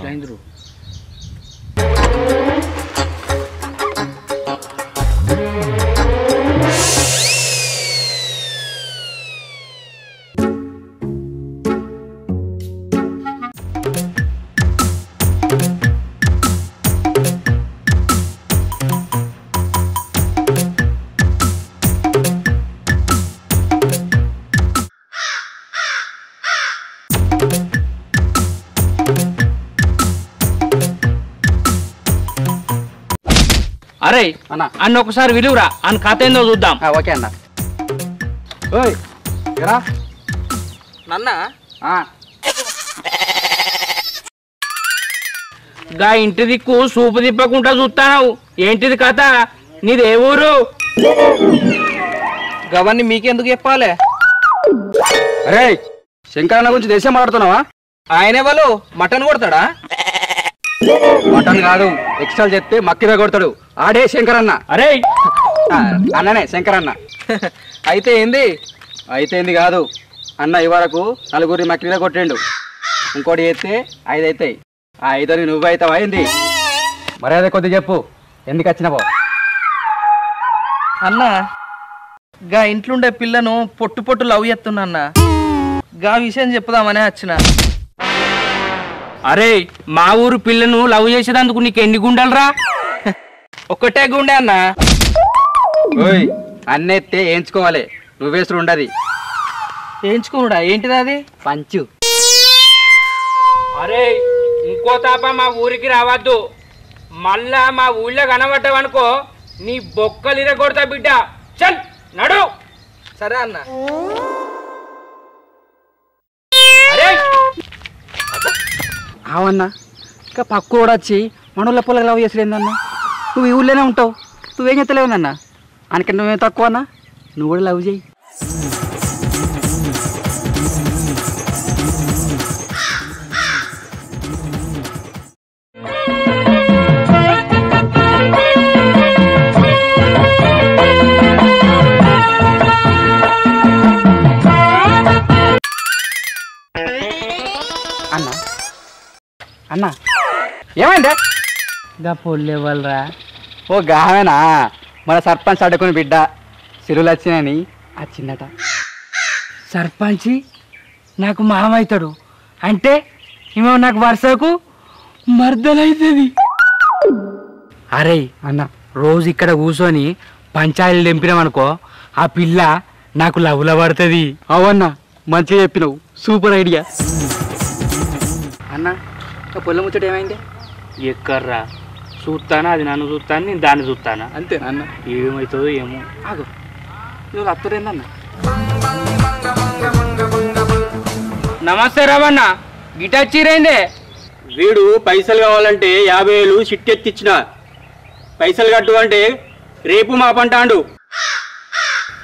ఎట్లయిందిరు అరే అన్న అన్న ఒకసారి విలువరా అన్న కథ ఏందో చూద్దాం. ఓకే అన్న. ఓయ్ రా నన్న గా ఇంటి దిక్కు సూపు తిప్పకుండా చూస్తావు ఏంటిది కథ? నీదే ఊరు? గవన్ని మీకెందుకు చెప్పాలి? అరే శంకరన్న గురించి దేశం మాట్లాడుతున్నావా? ఆయన వాళ్ళు మటన్ కొడతాడా? మటన్ కాదు, ఎక్స్ట్రా చెప్తే మక్కివే కొడతాడు. ఆడే శంకరన్న. అరే అన్ననే శంకరన్న. అయితే ఏంది? అయితే ఏంది కాదు అన్న, ఇవరకు నలుగురి మక్కివే కొట్టిండు. ఇంకోటి చేస్తే 5 అవుతాయి. ఆ 5 నువ్వు అవుతావు. అయింది మర్యాద కొద్ది చెప్పు, ఎందుకు వచ్చినావో? అన్న గా ఇంట్లుండే పిల్లను పొట్టు పొట్టు లవ్ చేస్తున్నా అన్న, గా విషయం చెప్పుదామనే వచ్చిన. అరే మా ఊరు పిల్లను లవ్ చేసేదందుకు నీకు ఎన్ని గుండెలరా? ఒక్కటే గుండె అన్న. ఓయ్ అన్నెత్తే వేయించుకోవాలి, నువ్వేసుడు ఉండదు. వేయించుకోడా? ఏంటిది అది? పంచు. అరే ఇంకో తాప మా ఊరికి రావద్దు, మళ్ళా మా ఊళ్ళో కనబడ్డావనుకో నీ బొక్కలు ఇరగొడతా బిడ్డ. చల్ నడు. సరే అన్న. అరే అవన్నా ఇంకా పక్క కూడా వచ్చి మనోళ్ళ పొలం లవ్ చేసాడు ఏందన్నా? నువ్వు ఈ ఊళ్ళోనే ఉంటావు, నువ్వేం చెత్తలేవునన్నా? అనకంటే నువ్వేం తక్కువ అన్నా, నువ్వు కూడా లవ్ చేయి. అన్నా అన్నా ఏమైందా? గా పొల్లేవాళ్ళరా? ఓ గావేనా, మన సర్పంచ్ అడ్డుకుని బిడ్డ సిరులు వచ్చినాయని వచ్చిందట. సర్పంచి నాకు మామవుతాడు అంటే ఏమో నాకు వరుసకు మర్దలైతుంది. అరే అన్న రోజు ఇక్కడ కూర్చొని పంచాయతీలు తెంపినామనుకో ఆ పిల్ల నాకు లవ్లో పడుతుంది. అవన్నా మంచిగా చెప్పినావు, సూపర్ ఐడియా. అన్న పొలం ముచ్చట ఏమైంది? ఎక్కర్రా చూస్తానా, అది నన్ను చూస్తాను, నేను దాన్ని చూస్తానా. అంతేనా అన్న? ఏమవుతుందో ఏమో. ఆగు, నువ్వు అత్తరేందన్న? నమస్తే రవణ, గిటార్ చీరైందే. వీడు పైసలు కావాలంటే 50,000 చిట్టెత్తిచ్చిన. పైసలు కట్టు అంటే రేపు మాపంటాండు,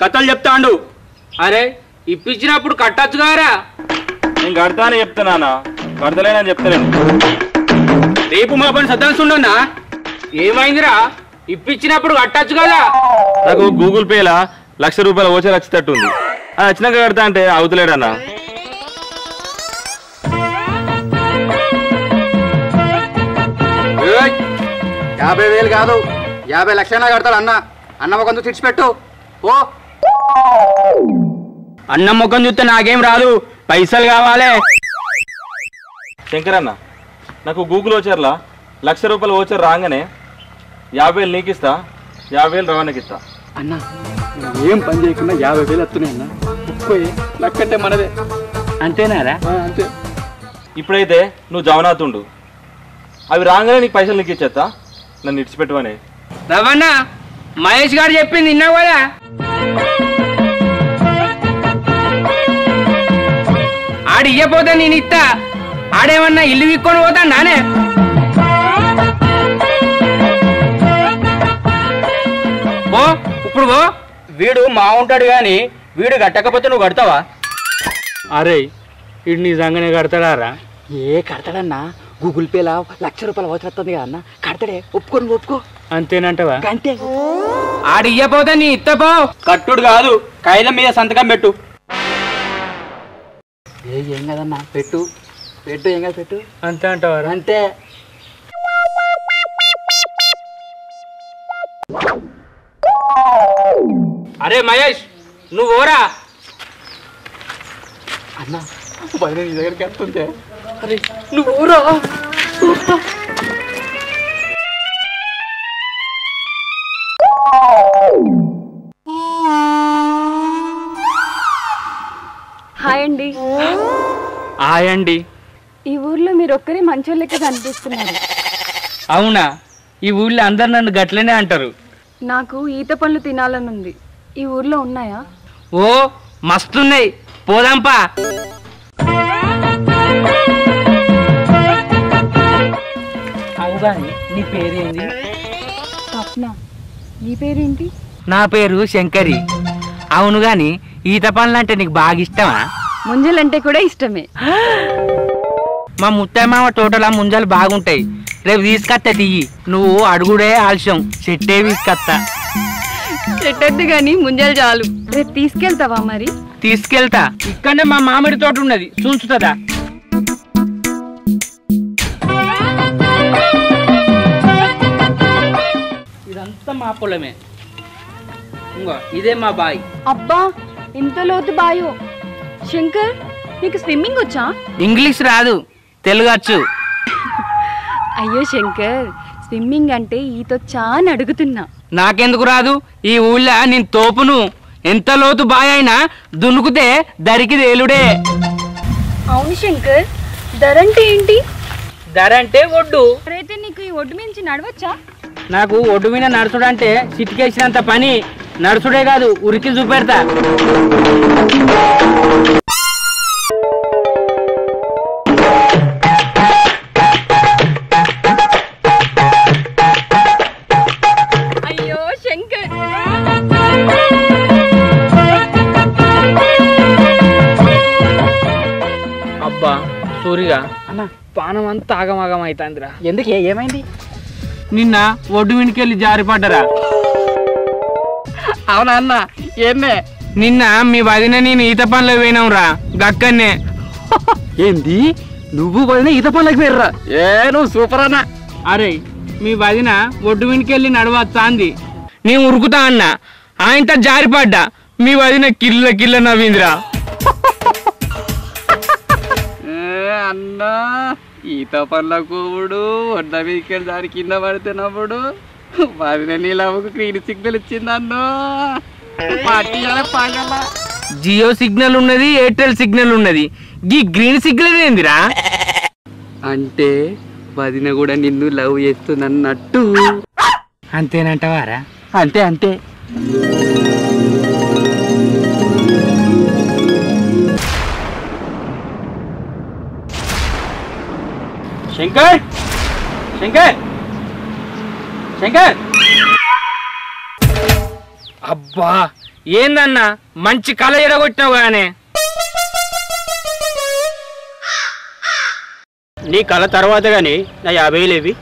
కథలు చెప్తాండు. అరే ఇప్పించినప్పుడు కట్టచ్చు గారా? నేను కడతానే చెప్తానా, కడతలేనని చెప్తలేను. రేపు మా పని సద్దాల్సిండన్నా. ఏమైందిరా? ఇప్పించినప్పుడు కట్టచ్చు కదా? నాకు గూగుల్ పేలా ₹1,00,000 ఓచర్ వచ్చేటట్టుంది. అది వచ్చినాక కడతా అంటే అవుతలేడన్నా. ఏయ్, 50,000 కాదు 50 లక్షలైనా కడతాడు అన్న. అన్న ఒక తెచ్చిపెట్టు. ఓ అన్నం ముఖం చూస్తే నాకేం రాదు, పైసలు కావాలి. శంకరన్న, నాకు గూగుల్ ఓచర్లా ₹1,00,000 ఓచర్ రాగానే 50,000 నీకు ఇస్తా, 50,000 రవాణాకి ఇస్తా. అన్న ఏం పని చేయకుండా 50,000 వస్తున్నాయి అన్న. ముప్పై లక్కంటే మనదే. అంతేనారా? అంతే. ఇప్పుడైతే నువ్వు జవనాతుండు, అవి రాగానే నీకు పైసలు నీకు ఇచ్చేస్తా, నన్ను ఇడిచిపెట్టువని. రవణ మహేష్ గారు చెప్పింది విన్నావు కదా? ఆడు ఇయ్యపోతే నేను ఇస్తా. ఆడేమన్నా ఇల్లు విక్కొని పోతా నానే? ఓ ఇప్పుడు పో. వీడు మా ఉంటాడు కానీ వీడు కట్టకపోతే నువ్వు కడతావా? అరే ఇడు నిజంగానే కడతాడారా? ఏ కడతాడన్నా, గూగుల్ పేలా ₹1,00,000 వచ్చి వస్తుంది కదా అన్న. కడతాడే, ఒప్పుకొని ఒప్పుకో. అంతేనంటవా? అంతే. ఆడు ఇయ్యపోతే నీ ఇత్తపో. కట్టుడు కాదు, కాగితం మీద సంతకం పెట్టు. ఏం కదన్నా, పెట్టు. పెట్టు ఏం కాదు పెట్టు. అంతే అంటావారా? అంతే. అరే మహేష్ నువ్వు ఓరా. అన్న వదిన నీ దగ్గరికి వెళ్తుంటే. అరే నువ్వు ఊరా. హాయ్ అండి. హాయ్ అండి. ఈ ఊర్లో మీరు ఒక్కరే మంచోళ్ళ లెక్క కనిపిస్తున్నారు. అవునా? ఈ ఊళ్ళో అందరు నన్ను గట్లనే అంటారు. నాకు ఈత పండ్లు తినాలని ఉంది. ఈ ఊర్లో ఉన్నాయా? ఓ మస్తున్నాయి, పోదాంపా. అవుగాని నీ పేరేంది? స్వప్న. నీ పేరేంటి? నా పేరు శంకరి. అవును గాని ఈత పనులు అంటే నీకు బాగా ఇష్టమా? ముంజలంటే కూడా ఇష్టమే. మా ముత్తయ్య మామ తోటలా ముంజలు బాగుంటాయి. రేపు తీసుకొస్తా తీయి. నువ్వు అడుగుడే ఆలస్యం, చెట్టే తీసుకొస్తా. చెట్టద్దు గాని ముంజలు చాలు. రేపు తీసుకెళ్తావా మరి? తీసుకెళ్తా. ఇక్కడనే మా మామిడి తోట ఉన్నది, చూంచుతుందా? ఇదంతా మా పొలమే. ఇంకో ఇదే మా బాయ్. అబ్బా ఎంత లోతు బాయో. శంకర్ నీకు స్విమ్మింగ్ వచ్చా? ఇంగ్లీష్ రాదు, తెలుగు వచ్చు. అయ్యో శంకర్, స్విమ్మింగ్ అంటే ఈతొచ్చా అని అడుగుతున్నా. నాకెందుకు రాదు? ఈ ఊళ్ళో నేను తోపును. ఎంత లోతు బాయ్ అయినా దునుకుతే దరికి తేలుడే. అవును శంకర్, ధర అంటే ఏంటి? ధర అంటే ఒడ్డు. అయితే నీకు ఈ ఒడ్డు మించి నడవచ్చా? నాకు ఒడ్డు మీద నడుచుడు అంటే సిటికేసినంత పని. నడుచుడే కాదు, ఉరికి చూపెడతా. అయ్యో శంకర్. అబ్బా సూరిగా అన్న పానం అంతా ఆగమాగం అవుతుందిరా. ఎందుకు ఏమైంది? నిన్న ఒడ్డు వెనుకెళ్ళి జారిపడ్డరా. అవునా అన్న? ఏమే? నిన్న మీ వదిన నేను ఈత పనులు పోయినాంరా గక్కన్నే. ఏంది నువ్వు వదిన ఈత పనులకు పోయిర్రా? నువ్వు సూపర్ అన్న. అరే మీ వదిన ఒడ్డు వెనుకెళ్ళి నడవచ్చా అంది. నేను ఉరుకుతా అన్నా, ఆయనతో జారిపడ్డా. మీ వదిన కిల్ల కిల్ల నవ్విందిరా. అన్నా ఈత పనులకు ఒడ్డ వీకెళ్ళి దాని కింద పడితే నవ్వుడు వదిన నీళ్ళకు గ్రీన్ సిగ్నల్ ఇచ్చింది అన్నో. జియో సిగ్నల్ ఉన్నది, ఎయిర్టెల్ సిగ్నల్ ఉన్నది. ఈ గ్రీన్ సిగ్నల్ ఏందిరా? అంటే వదిన కూడా నిన్ను లవ్ చేస్తుందన్నట్టు. అంతేనంటవారా? అంతే అంతే. శంకర్, శంకర్, శంకర్. అబ్బా ఏందన్నా మంచి కళ ఎరగొట్టినావు గానే. నీ కళ తర్వాత గానీ నా 50,000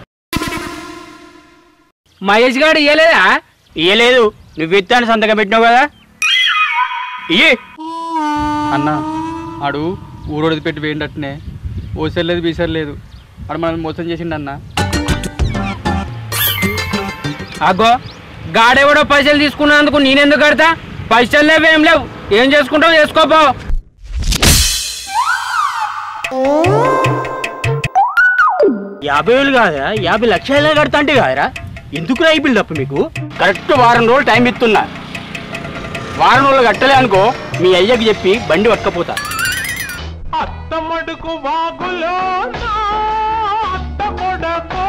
మహేష్ గారు ఇయ్యలేదా? ఇయ్యలేదు. నువ్వు ఇస్తాను సంతకం పెట్టినావు కదా. ఇయ్యి అన్న. ఆడు ఊరోడిది పెట్టి వేయండట్నే. ఓసర్లేదు బీసర్లేదు. ఆడు మనల్ని మోసం చేసిండన్న. అగో గాడెవడో పైసలు తీసుకున్నందుకు నేనెందుకు కడతా? పైసలు లేవు, ఏం లేవు. ఏం చేసుకుంటావు చేసుకోపో. యాభై వేలు కాదా, 50 లక్షలు కడతా అంటే కాదరా? ఎందుకు రా ఈ బిల్డప్ మీకు? కరెక్ట్ వారం రోజులు టైం ఇస్తున్నా. వారం రోజులు కట్టలే అనుకో, మీ అయ్యకి చెప్పి బండి పట్టుకపోతా. అత్తమడుకు వాగులో అత్త కొడకో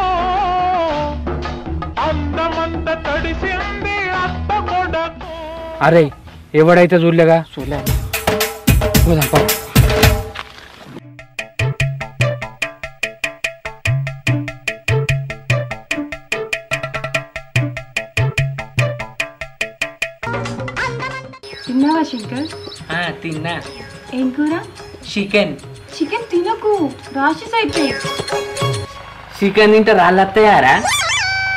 అందమంత తడిసింది అత్త కొడకో. అరే ఎవడైతే చూడలేగా. తిన్నావా శంకర్? తిన్నా. ఏం కూర? చికెన్. చికెన్ తినకు, రాషెస్ అయితే. చికెన్ తింటే రాళ్ళు వస్తాయారా?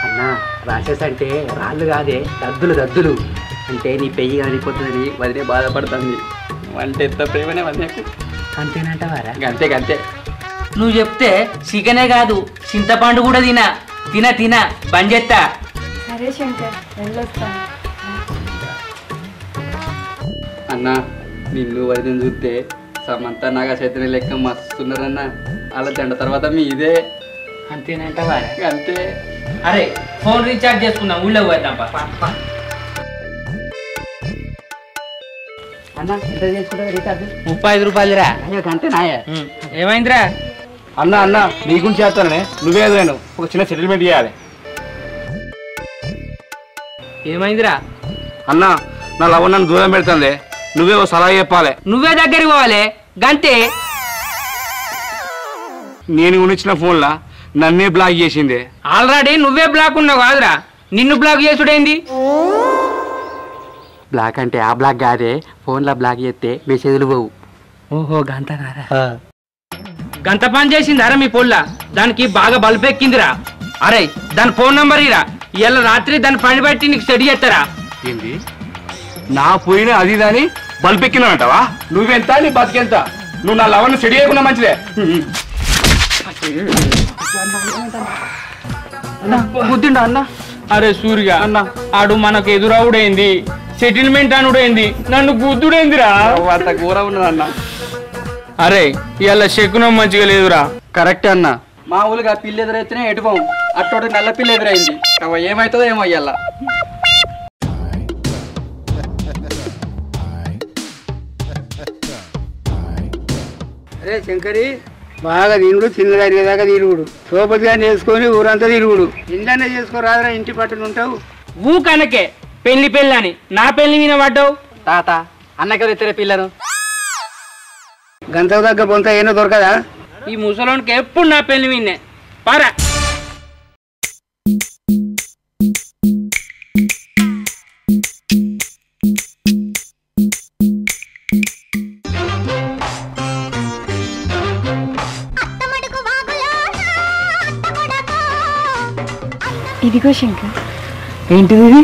అన్న రాక్షస్ అంటే రాళ్ళు కాదే, దద్దులు. అంటే నీ పెయ్యి కానిపోతుందని వదిలే బాధపడుతుంది. అంటే ఎంత ప్రేమనే వదిలేకు. అంతేనంటవారా? అంతే. నువ్వు చెప్తే చికెనే కాదు చింతపండు కూడా తిన తిన బంజెత్తా. సరే శంకర్ వెళ్ళొస్తాను. అన్న నిన్ను వదిలిని చూస్తే సమంత నాగా చైతన్య లెక్క మస్తున్నారన్న. అలా జంట తర్వాత మీ ఇదే అంతేనంటవా? అంతే. అరే ఫోన్ రీఛార్జ్ చేసుకుందాం, ఊళ్ళో పోద్దాం. అన్న ఎంత చేసుకుంటా రీఛార్జ్? 35 రూపాయలురా. అయ్యో అంతే నాయే. ఏమైందిరా? అన్న నీ గురించి చేస్తాననే నువ్వేదో ఒక చిన్న సెటిల్మెంట్ చేయాలి. ఏమైందిరా? అన్న నా లవ్ నన్ను దూరం పెడుతుంది, నువ్వే ఓ సలహా చెప్పాలి. నువ్వే దగ్గరికి పోవాలి గంతే. నేను కొనిచ్చిన ఫోన్లా నన్నే బ్లాక్ చేసింది. ఆల్రెడీ నువ్వే బ్లాక్ ఉన్నావు కాదురా, నిన్ను బ్లాక్ చేసుడేంది? బ్లాక్ అంటే ఆ బ్లాక్ కాదే, ఫోన్లో బ్లాక్ చేస్తే మెసేజ్లు పోవు. ఓహో గంతనారా? గంత పని చేసిందారా మీ పొల్ల? దానికి బాగా బల్పెక్కిందిరా. అరే దాని ఫోన్ నంబర్ ఇరా, ఇవాళ రాత్రి దాని పని బట్టి నీకు స్టడీ చేస్తారా. ఏంది నా పోయిన అది దాని బల్పెక్కినావంటావా? నువ్వెంత నీ బతికెంత? నువ్వు నా లవర్ని సెడి చేయకుండా మంచిదే. బుద్ధిండా అన్న? అరే సూర్య అన్న ఆడు మనకు ఎదురవుడైంది, సెటిల్మెంట్ అనుడైంది, నన్ను గుద్దుడైందిరా. అంత ఘోర ఉన్నదన్న. అరే ఇవాళ శకునం మంచిగా లేదురా. కరెక్టే అన్న. మా ఊళ్ళగా పిల్లి ఎదురైతేనే ఎటుపోం, అట్టోటి నల్ల పిల్లి ఎదురైంది. ఏమవుతుందో ఏమో అయ్యాల. అరే శంకరి బాగా తిరుగుడు, చిన్నగా అరిగేదాకా తిరుగుడు, సోపతిగా చేసుకొని ఊరంతా తిరుగుడు. ఇందనే చేసుకోరాదరా, ఇంటి పట్టున ఉంటావు. ఊ కనకే పెళ్లి అని నా పెళ్లి మీద పడ్డావు. తాత అన్నకెవరు ఇద్దరే పిల్లను? గంతకు తగ్గ బొంత ఏనో దొరకదా? ఈ ముసలోనికి ఎప్పుడు నా పెళ్లి మీదనే పారా. ఇదిగో శంకర్, ఏంటిది ఇది?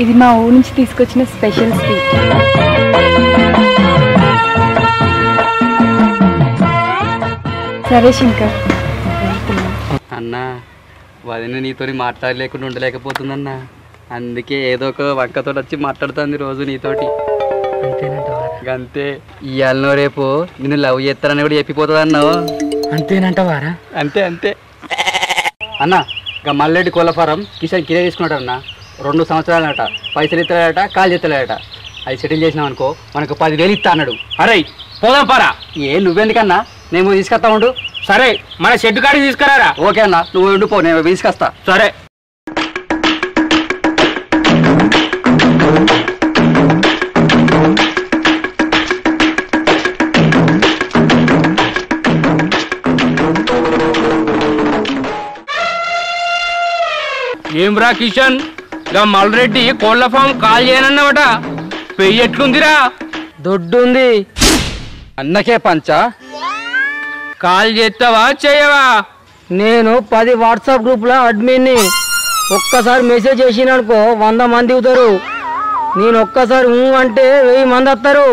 ఇది మా ఊరు నుంచి తీసుకొచ్చిన స్పెషల్ స్వీట్. సరే శంకర్ అన్న వదిన నీతోని మాట్లాడలేకుండా ఉండలేకపోతుందన్న. అందుకే ఏదో ఒక వంకతో వచ్చి మాట్లాడుతుంది రోజు నీతోటి. అంతే. ఇవాళనో రేపు నిన్ను లవ్ చేస్తారని కూడా చెప్పిపోతుంది అన్నావు. అంతేనంటవారా? అంతే అంతే అన్న. ఇక మల్లెడ్డి కోళ్ళ ఫారం కిషన్ కిరే తీసుకున్నాడు అన్న. 2 సంవత్సరాలట, పైసలు ఇస్తాడట, కాలు చేస్తాడట. అది సెటిల్ చేసినాం అనుకో మనకు 10,000 ఇస్తా అన్నాడు. అరే పోదాం పారా. నువ్వెందుకన్నా, నేను తీసుకొస్తా ఉండు. సరే మన షెడ్ కాడికి తీసుకురారా. ఓకే అన్న, నువ్వు ఉండిపో, నేను తీసుకొస్తా. సరే. ఏమ్రా కిషన్, గా మల్రెడ్డి కోళ్ల ఫామ్ కాల్ చేయనన్నమాట, పెయ్యి ఎట్లుందిరా? దొడ్డుంది. అన్నకే పంచా? కాల్ చేస్తావా చేయవా? నేను 10 వాట్సాప్ గ్రూప్లో అడ్మిన్ని. ఒక్కసారి మెసేజ్ చేసిననుకో 100 మంది అవుతారు. నేను ఒక్కసారి అంటే 1000 మంది వస్తారు.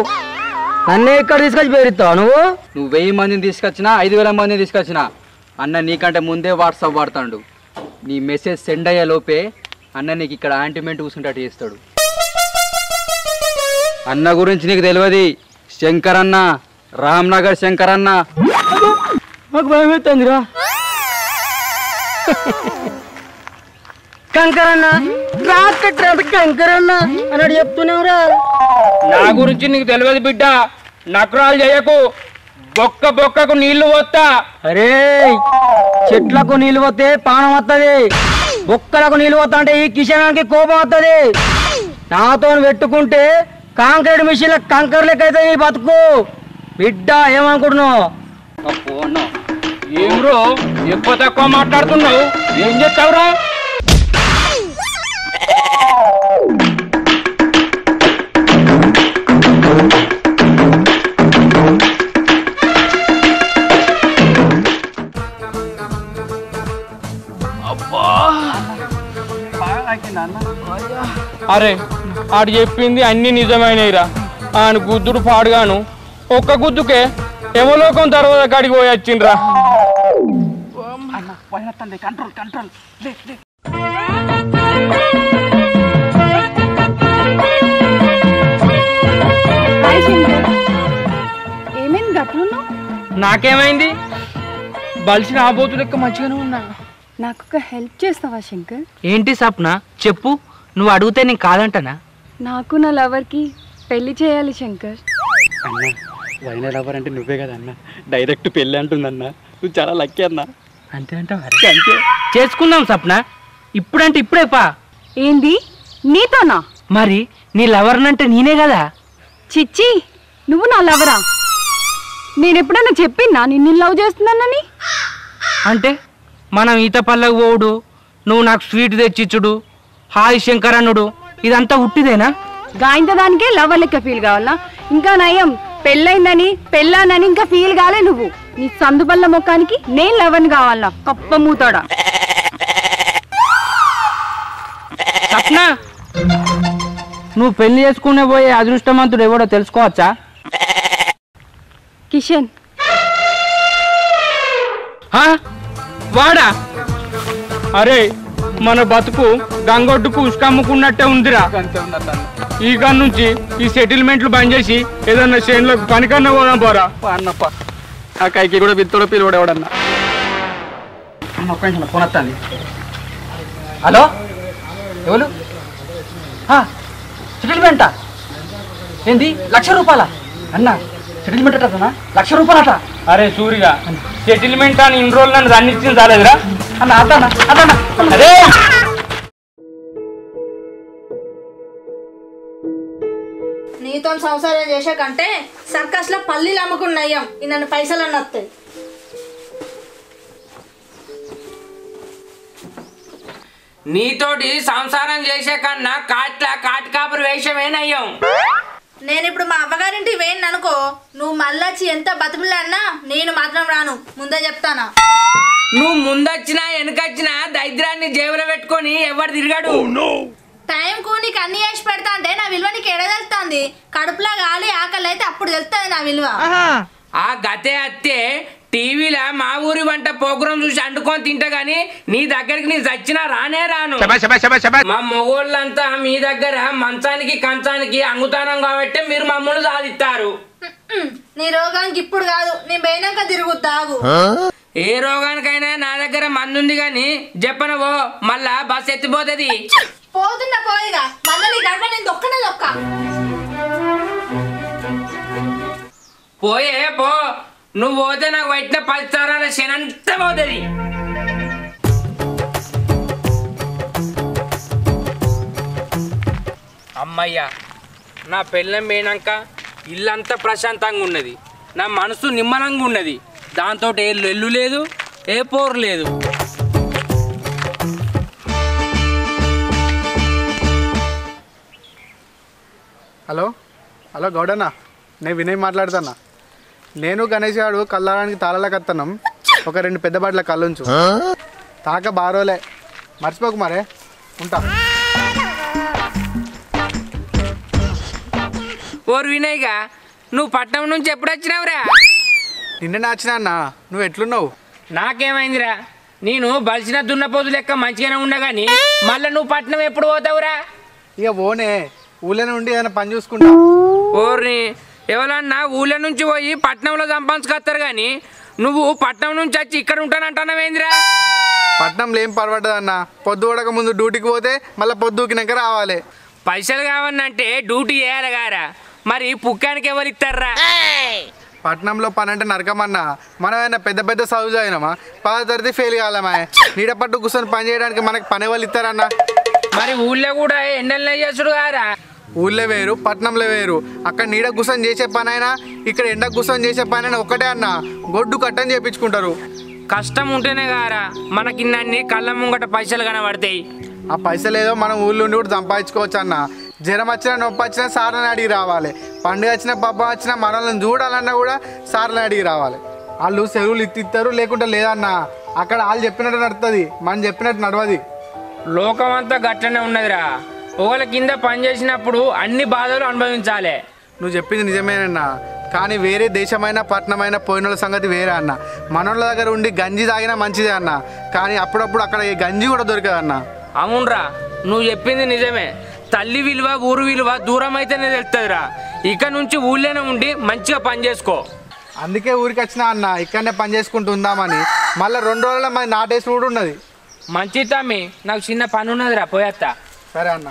నన్నే ఇక్కడ తీసుకొచ్చి పేరుస్తావు నువ్వు? నువ్వు 1000 మందిని తీసుకొచ్చినా 5000 మందిని తీసుకొచ్చినా అన్న నీకంటే ముందే వాట్సాప్ వాడతాడు. నీ మెసేజ్ సెండ్ అయ్యే లోపే అన్న నీకు ఇక్కడ ఆంటిమెంట్ కూర్చుంటట్టు చేస్తాడు. అన్న గురించి నీకు తెలియదు. శంకర్ అన్న, రామ్నగర్ శంకర్ అన్న. నాకు భయం అవుతుందిరా. కంకరన్న కంకరన్న అన్నాడు చెప్తున్నావురా. నా గురించి నీకు తెలియదు బిడ్డ, నకరాలు చేయకు. బొక్కకు నీళ్లు పోతా. అరే చెట్లకు నీళ్ళు పోతే పానం వస్తుంది, బొక్కలకు నీళ్ళు పోతా అంటే ఈ కిషనానికి కోపం వస్తుంది. నాతో పెట్టుకుంటే కాంక్రీట్ మిషన్ కంకర్ లెక్క అయితే నీ బతుకు. బిడ్డ ఏమనుకుంటున్నావు? ఏం రో ఎక్కువ తక్కువ మాట్లాడుతున్నావు, ఏం చెప్తావురా? అరే ఆడు చెప్పింది అన్ని నిజమైనరా. ఆయన గుద్దుడు పాడుగాను, ఒక్క గుద్దుకే యమలోకం తర్వాత కాడికి పోయి వచ్చిండ్రా. Control control. ఏమైంది గట్లున్నావు? నాకేమైంది? బలిసిన ఆబోతు లెక్క మంచిగానే ఉన్నా. నాకు ఒక హెల్ప్ చేస్తావా శంకర్? ఏంటి సప్న చెప్పు. నువ్వు అడిగితే నేను కాదంటనా? నాకు నా లవర్కి పెళ్లి చేయాలి శంకర్. అన్న వైన లవర్ అంటే నువ్వే కదా అన్న. డైరెక్ట్ పెళ్ళి అంటుందన్న. నువ్వు చాలా లక్కీ అన్న. అంతే అంటావా? అంతే చేసుకుందాం సప్న. ఇప్పుడంటే ఇప్పుడే పా. ఏంది నీతోనా? మరి నీ లవర్నంటే నేనే కదా. చిచ్చి నువ్వు నా లవరా? నేను ఎప్పుడన్నా చెప్పినా నిన్ను లవ్ చేస్తున్నానని? అంటే మనం ఈత పళ్ళకు పోవుడు, నువ్వు నాకు స్వీట్ తెచ్చిచ్చుడు, హాయ్ శంకర్ అనుడు ఇదంతా ఉట్టిదేనా? గాయంత దానికే లవర్ లెక్క ఫీల్ కావాలా? ఇంకా నయం పెళ్ళైందని పెళ్ళానని ఇంకా ఫీల్ కాలే నువ్వు. నీ సందుబల్ల ముఖానికి నేను లవర్ని కావాలా? కప్ప మూతాడా. సప్న నువ్వు పెళ్లి చేసుకునే పోయే అదృష్టవంతుడు ఎవడో తెలుసుకోవచ్చా? కిషన్. వాడా? అరే మన బతుకు గంగొడ్డుకు ఉసుకమ్ముకున్నట్టే ఉందిరా. ఈ కాడ నుంచి ఈ సెటిల్మెంట్లు బంద్ చేసి ఏదన్నా చేనులకు పనికన్నా పోదాం పోరా. అన్నప్ప ఆ కైకి కూడా విత్తోడు పిలువడేవాడన్నా. అన్న ఒక్క నిమిషం ఫోన్ వస్తాను. హలో ఎవరు? సెటిల్మెంటా? ఏంది 1,00,000 రూపాయల? అన్న సెటిల్మెంట్ అట్టనా? 1,00,000 రూపాయలట. అరే సూరిగా సెటిల్మెంట్ అని ఇన్ని రోజులు నన్ను రన్నిచ్చింది రాలేదురా అన్న అదన్నా అదన్నా. అదే నీతో సంసారం చేసే కంటే సర్కస్ లో పల్లీలు అమ్ముకున్నాయం నన్ను పైసలన్నీ వస్తాయి. నీతోటి సంసారం చేసే కన్నా కాటి కాపురు వేషమేనయ్యాం. నేను ఇప్పుడు మా అవ్వగారింటి వేయండి అనుకో, నువ్వు మళ్ళొచ్చి ఎంత బతుకులన్నా నేను మాత్రం రాను, ముందే చెప్తానా. నువ్వు ముందొచ్చినా వెనకొచ్చినా దరిద్రాన్ని జేబులో పెట్టుకొని ఎవరు తిరిగాడు. టైంకు నీకు అన్ని చేసి పెడతా అంటే నా విలువ నీకు ఎడ తెలుస్తుంది? కడుపులా గాలి ఆకలి అయితే అప్పుడు తెలుస్తుంది నా విలువ. ఆ గతే అత్తే టీవీలో మా ఊరి వంట ప్రోగ్రాం చూసి అంటుకొని తింటా గానీ నీ దగ్గరికి నీ చచ్చినా రానే రాను. మా మొగోళ్ళంతా మీ దగ్గర మంచానికి కంచానికి అంగుతానం కాబట్టి మీరు మమ్మల్ని సాధిస్తారు. నీ రోగానికి ఇప్పుడు కాదు, నేను పోయినాక తిరుగుతాగు. ఏ రోగానికైనా నా దగ్గర మందు ఉంది గాని చెప్పనవో మళ్ళా బస్ ఎత్తిపోతుంది. పోతున్నా పోయిగా మళ్ళీ నీ గడప నేను దొక్కనే దొక్క. పోయే పో, నువ్వు పోతే నాకు పట్టిన 10 సారాల శనంతా పోతుంది. అమ్మయ్యా నా పెళ్ళం పోయినాక ఇల్లంతా ప్రశాంతంగా ఉన్నది, నా మనసు నిమ్మలంగా ఉన్నది. దాంతో ఏ లొల్లు లేదు, ఏ పోరు లేదు. హలో హలో గౌడన్న, నేను వినయ్ మాట్లాడుతున్నా. నేను గణేష్ గారు కళ్ళడానికి తాళాలకు వస్తున్నాం. ఒక 2 పెద్ద బాటల కళ్ళుంచు. తాక బారోలే, మర్చిపోకు మరే. ఉంటా. ఓరు వినయ్గా, నువ్వు పట్నం నుంచి ఎప్పుడు వచ్చినావురా? నిన్ననే వచ్చినా అన్న. నువ్వు ఎట్లున్నావు? నాకేమైందిరా, నేను బలిసిన దున్నపోతు లెక్క మంచిగానే ఉండగాని మళ్ళీ నువ్వు పట్నం ఎప్పుడు పోతావురా? ఇక పోనే, ఊళ్ళో నుండి ఏదైనా పని చూసుకుంటా. ఓర్ని ఎవరన్నా ఊళ్ళో నుంచి పోయి పట్నంలో సంపాదించుకొస్తారు కానీ నువ్వు పట్నం నుంచి వచ్చి ఇక్కడ ఉంటానంటున్నావేందిరా? పట్నంలో ఏం పర్వాలేదన్న. పొద్దు పడక ముందు డ్యూటీకి పోతే మళ్ళీ పొద్దుకినాక రావాలి. పైసలు కావాలంటే డ్యూటీ చేయాలి గారా, మరి పుక్కానికి ఎవరు ఇస్తారా? పట్నంలో పని అంటే నరకమన్నా. మనమైనా పెద్ద పెద్ద చదువులు అయినామా? 10వ తరగతి ఫెయిల్ కావాలమా? నీడ పట్టు కూర్చొని పని చేయడానికి మనకి పని వాళ్ళు ఇస్తారన్నా? మరి ఊళ్ళో కూడా ఎండలనే చేసుడు గారా? ఊళ్ళో వేరు, పట్నంలో వేరు. అక్కడ నీడ కూర్చొని చేసే పని అయినా ఇక్కడ ఎండ కూర్చొని చేసే పని అయినా ఒకటే అన్న. గొడ్డు కట్టని చేయించుకుంటారు. కష్టం ఉంటేనే గారా మనకి ఇన్ని కళ్ళ ముంగట పైసలు కనబడతాయి. ఆ పైసలు ఏదో మనం ఊళ్ళో ఉండి కూడా సంపాదించుకోవచ్చు అన్న. జ్వరం వచ్చినా నొప్పి వచ్చినా సార్ని అడిగి రావాలి. పండుగ వచ్చినా పబ్బం వచ్చినా మనల్ని చూడాలన్నా కూడా సార్ని అడిగి రావాలి. వాళ్ళు సెలవులు ఇస్తారు, లేకుంటే లేదన్నా. అక్కడ వాళ్ళు చెప్పినట్టు నడుతుంది, మనం చెప్పినట్టు నడవది. లోకం అంతా గట్లనే ఉన్నదిరా. ఒకళ్ళ కింద పని చేసినప్పుడు అన్ని బాధలు అనుభవించాలి. నువ్వు చెప్పింది నిజమేనన్నా. కానీ వేరే దేశమైన పట్టణమైన పోయినోళ్ళ సంగతి వేరే అన్న. మనోళ్ళ దగ్గర ఉండి గంజి తాగినా మంచిదే అన్న, కానీ అప్పుడప్పుడు అక్కడ ఈ గంజి కూడా దొరకదు అన్న. అవునరా, నువ్వు చెప్పింది నిజమే. తల్లి విలువ ఊరు విలువ దూరం అయితేనే తెలుస్తుందిరా. ఇక నుంచి ఊళ్ళోనే ఉండి మంచిగా పని చేసుకో. అందుకే ఊరికి వచ్చినా అన్న, ఇక్కడనే పని చేసుకుంటూ ఉందామని. మళ్ళీ 2 రోజుల్లో మరి నాటేసి కూడా ఉన్నది. మంచి తమ్మి, నాకు చిన్న పని ఉన్నదిరా, పోయేస్తా. సరే అన్న.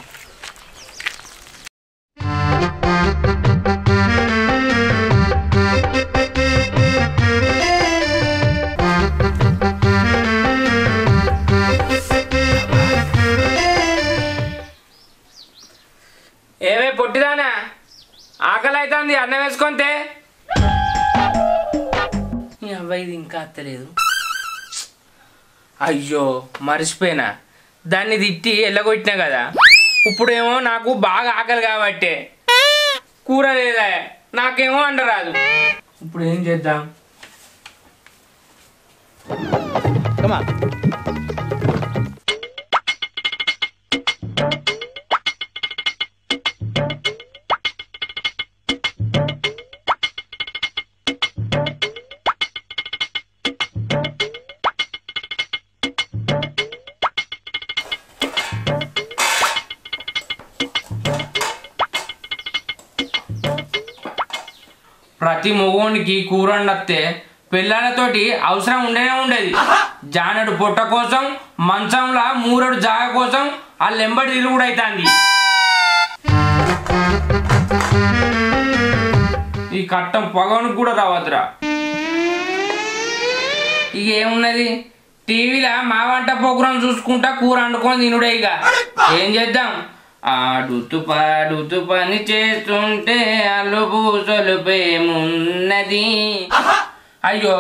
ఏమే పొట్టిదానా, ఆకలి అవుతుంది, అన్నం వేసుకుంటే. ఈ అబ్బాయి ఇది ఇంకా అత్తలేదు. అయ్యో మర్చిపోయినా, దాన్ని తిట్టి ఎల్లగొట్టినా కదా. ఇప్పుడేమో నాకు బాగా ఆకలి కాబట్టే కూర లేదా, నాకేమో అండరాదు. ఇప్పుడు ఏం చేద్దాం? ప్రతి మగోనికి కూర వండితే పిల్లలతోటి అవసరం ఉండనే ఉండేది. జానడు పొట్ట కోసం, మంచంలా 3 జాగ కోసం ఆ లెంబడి తిరుగుడు అవుతుంది. ఈ కట్టం పొగవనికి కూడా రావద్దురా. ఇక ఏమున్నది, టీవీలో మా వంట ప్రోగ్రాం చూసుకుంటా కూర వండుకొని తినుడే. ఇక ఏం చేద్దాం, ఆడుతూ పాడుతూ పని చేస్తుంటే అలుపు సొలుపేమున్నది. అయ్యో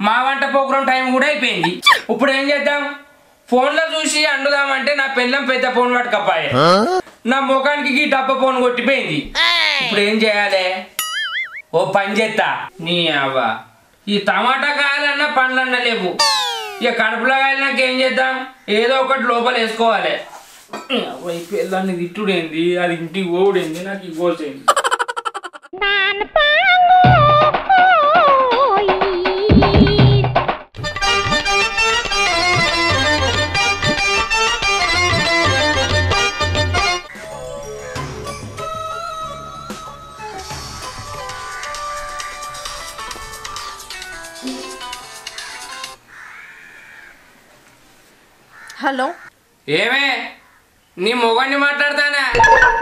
మా వంట ప్రోగ్రాం టైం కూడా అయిపోయింది. ఇప్పుడు ఏం చేద్దాం? ఫోన్లో చూసి అండుదామంటే నా పిల్లం పెద్ద ఫోన్ పట్టుకపోయే, నా ముఖానికి ఈ డబ్బ ఫోన్ కొట్టిపోయింది. ఇప్పుడు ఏం చేయాలి? ఓ పని చేస్తా, నీ అవ్వ ఈ టమాటా కాయాలన్నా పండ్లన్నా లేవు. ఇక కడుపులో కాయలన్నాక ఏం చేద్దాం? ఏదో ఒకటి లోపల వేసుకోవాలి. పిల్లాన్ని తిట్టుడేంది, అది ఇంటికి ఓడేంది, నాకు ఈ గోసేంది. హలో, ఏమే నీ మొగాన్ని మాట్లాడతానా?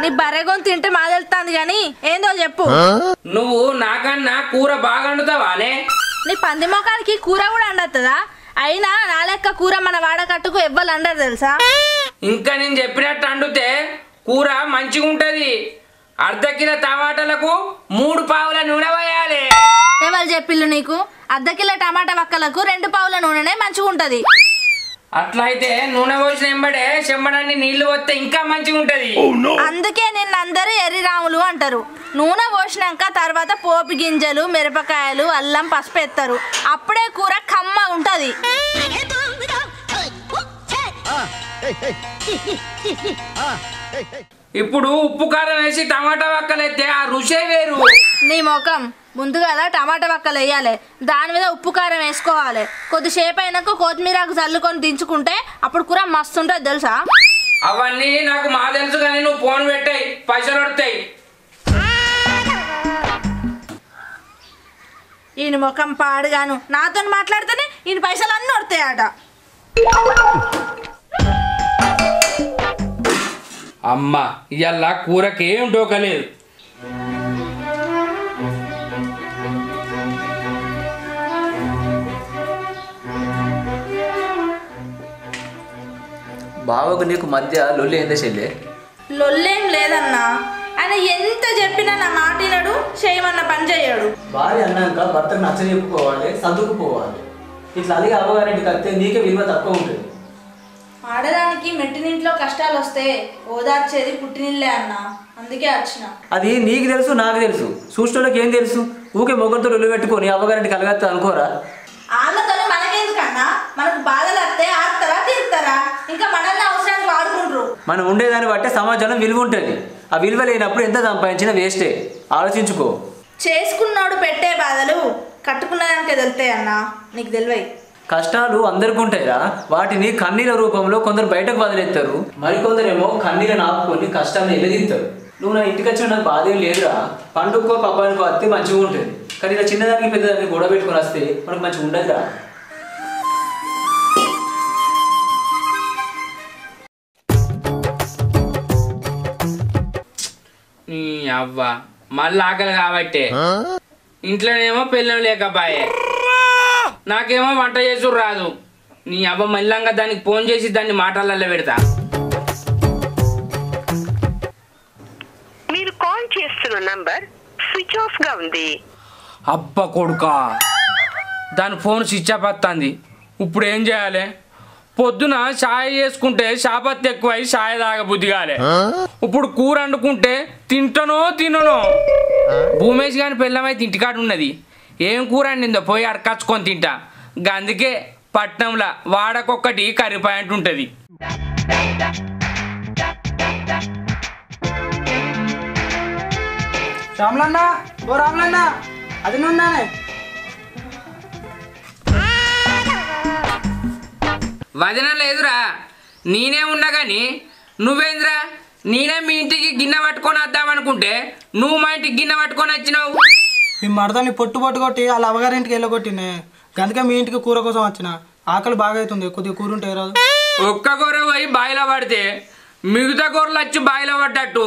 నీ బర్రెగొని తింటే మా తెలుస్తుంది కానీ ఏందో చెప్పు. నువ్వు నాకన్నా కూర బాగా వండుతావానే? నీ పంది మొఖానికి కూర కూడా అండొస్తుందా? అయినా నా లెక్క కూర మన వాడకట్టుకు ఎవ్వరు అండరు తెలుసా? ఇంకా నేను చెప్పినట్టు వండితే కూర మంచిగా ఉంటది. అర్ధ కిలో టమాటాలకు 3 పావుల నూనె వేయాలి. ఎవరు చెప్పిల్లు నీకు? అర్ధ కిలో టమాటా వక్కలకు 2 పావుల నూనెనే మంచిగా ఉంటది. అట్లయితే నూనె పోసిన ఎంబడే చెమ్మడాన్ని నీళ్లు వస్తే ఇంకా మంచిగా ఉంటది. అందుకే నిన్న అందరూ ఎర్రిరాములు అంటారు. నూనె పోసినాక తర్వాత పోపు గింజలు, మిరపకాయలు, అల్లం, పసుపు ఎత్తారు. అప్పుడే కూర కమ్మ ఉంటది. ఇప్పుడు ఉప్పు కారం వేసి టమాటా వక్కలు ఎత్తే ఆ రుచే వేరు. నీ ముఖం, ముందుగా టమాటా వక్కలు వేయాలి, దాని మీద ఉప్పు కారం వేసుకోవాలి. కొద్దిసేపు అయినాక కొత్తిమీరకు చల్లుకొని దించుకుంటే అప్పుడు కూర మస్తు ఉంటుంది తెలుసా? అవన్నీ నాకు మా తెలుసు కానీ నువ్వు ఫోన్ పెట్టాయి, పైసలు వస్తాయి. ఈయన ముఖం పాడుగాను, నాతో మాట్లాడితేనే ఈయన పైసలు అన్నీ వస్తాయట. అమ్మ ఇవాళ కూరకేం డోకలేదు. బావకు నీకు మధ్య లొల్లి ఏందే చెల్లె? లొల్లేం లేదన్నా, ఆయన ఎంత చెప్పినా నా మాట వినడు, చేయమన్న పని చేయడు. భార్య అన్నాక భర్తకు నచ్చ చెప్పుకోవాలి, సర్దుకుపోవాలి. ఇట్లా అలిగి అవ్వగారింటికి వస్తే నీకే విలువ తక్కువ ఉంటుంది. ఆడదానికి మెట్టినింట్లో కష్టాలు వస్తే ఓదార్చేది పుట్టినిల్లే అన్న, అందుకే వచ్చిన. అది నీకు తెలుసు, నాకు తెలుసు, చూసేటోళ్ళకి ఏం తెలుసు? ఊకే మొగంతో లొల్లి పెట్టుకొని అవ్వగారింటికి కలగత్తా అనుకోరా? వాళ్ళతోనే మనకెందుకన్నా? మనకు బాధలు వస్తే ఆడతారా, తీరుతారా? ఇంకా మనల్ని అవసరానికి వాడుకుంటారు. మనం ఉండేదాన్ని బట్టే సమాజంలో విలువ ఉంటుంది. ఆ విలువ లేనప్పుడు ఎంత సంపాదించినా వేస్టే. ఆలోచించుకో. చేసుకున్నాడు పెట్టే బాధలు కట్టుకున్నదానికే తెలుస్తాయి అన్న, నీకు తెలివై. కష్టాలు అందరికీ ఉంటాయిరా, వాటిని కన్నీళ్ళ రూపంలో కొందరు బయటకు వదిలేస్తారు, మరికొందరేమో కన్నీళ్ళని ఆపుకొని కష్టాన్ని ఎల్లదీస్తారు. నువ్వు నా ఇంటికి వచ్చిన నాకు బాధ ఏం లేదురా, పండుగకో పబ్బానికో వస్తే మంచిగా ఉంటుంది, కానీ ఇలా చిన్నదానికి పెద్దదానికి గొడవ పెట్టుకొని వస్తే మనకు మంచిగా ఉండదురా. అవ్వ మళ్ళీ ఆకలి కాబట్టే ఇంట్లోనేమో పిల్లలు లేకపాయే, నాకేమో వంట చేసుడు రాదు. నీ అవ్వ మళ్ళంగా దానికి ఫోన్ చేసి దాన్ని మాటలలో పెడతా. మీరు కాల్ చేస్తున్న నంబర్ స్విచ్ ఆఫ్ గా ఉంది. అబ్బ కొడుకా, దాని ఫోన్ స్విచ్ ఆఫ్ వస్తుంది. ఇప్పుడు ఏం చేయాలి? పొద్దున చాయ్ చేసుకుంటే చాపత్తి ఎక్కువై చాయ్ తాగబుద్ధి కాలే. ఇప్పుడు కూర వండుకుంటే తింటనో తిననో. భూమేష్ గాని పిల్లమైతే ఇంటికాడ ఉన్నది, ఏం కూర వండిందో పోయి అడకచ్చుకొని తింటా. అందుకే పట్నంలో వాడకొక్కటి కర్రీ పాయింట్ ఉంటుంది. రాములన్న, ఓ రాములన్న, అది నున్నానే. వదిన లేదురా, నేనే ఉన్నా కానీ నువ్వేంద్రా? నేనే మీ ఇంటికి గిన్నె పట్టుకొని వద్దామనుకుంటే నువ్వు మా ఇంటికి గిన్నె పట్టుకొని వచ్చినావు. మీ మరదని పొట్టు కొట్టి వాళ్ళ అవ్వగారింటికి వెళ్ళగొట్టినే, అందుకే మీ ఇంటికి కూర కోసం వచ్చిన. ఆకలి బాగా అవుతుంది, కొద్దిగా కూర ఉంటే రాదు. ఒక్క కూర పోయి బాయిలో పడితే మిగతా కూరలు వచ్చి బాయిలో పడ్డట్టు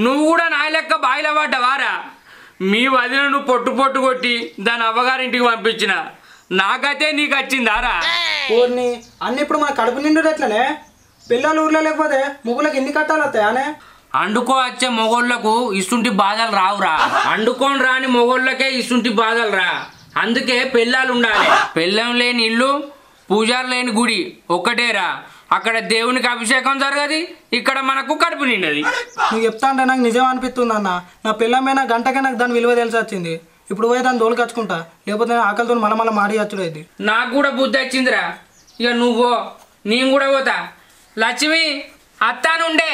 నువ్వు కూడా నా లెక్క బాయిలో పడ్డవారా? మీ వదిన నువ్వు పొట్టు కొట్టి దాని అవ్వగారింటికి పంపించిన, నాకైతే నీకు వచ్చిందారా? ఊరిని అన్ని ఇప్పుడు మన కడుపు నిండు ఎట్లనే? పిల్లలు ఊర్లో లేకపోతే ముగ్గులకు ఎన్ని కట్టాలు వస్తాయనే? అండుకో వచ్చే మొగోళ్ళకు ఇస్తుంటి బాధలు రావురా, అండుకోని రాని మొగోళ్ళకే ఇస్తుంటి బాధలు రా. అందుకే పెళ్ళాలు ఉండాలి. పెళ్ళం లేని ఇల్లు, పూజారు లేని గుడి ఒక్కటేరా. అక్కడ దేవునికి అభిషేకం జరగది, ఇక్కడ మనకు కడుపు నిండది. నువ్వు చెప్తా అంటే నాకు నిజం అనిపిస్తుంది అన్న. నా పిల్లమైనా గంటకే నాకు దాని విలువ తెలిసి వచ్చింది. ఇప్పుడు పోయి దాన్ని దోలు కచ్చుకుంటా, లేకపోతే ఆకలితో మళ్ళీ మాడి వచ్చుడు అయింది. నాకు కూడా బుద్ధి వచ్చిందిరా. ఇక నువ్వు నేను కూడా పోతా. లక్ష్మి అత్తానుండే.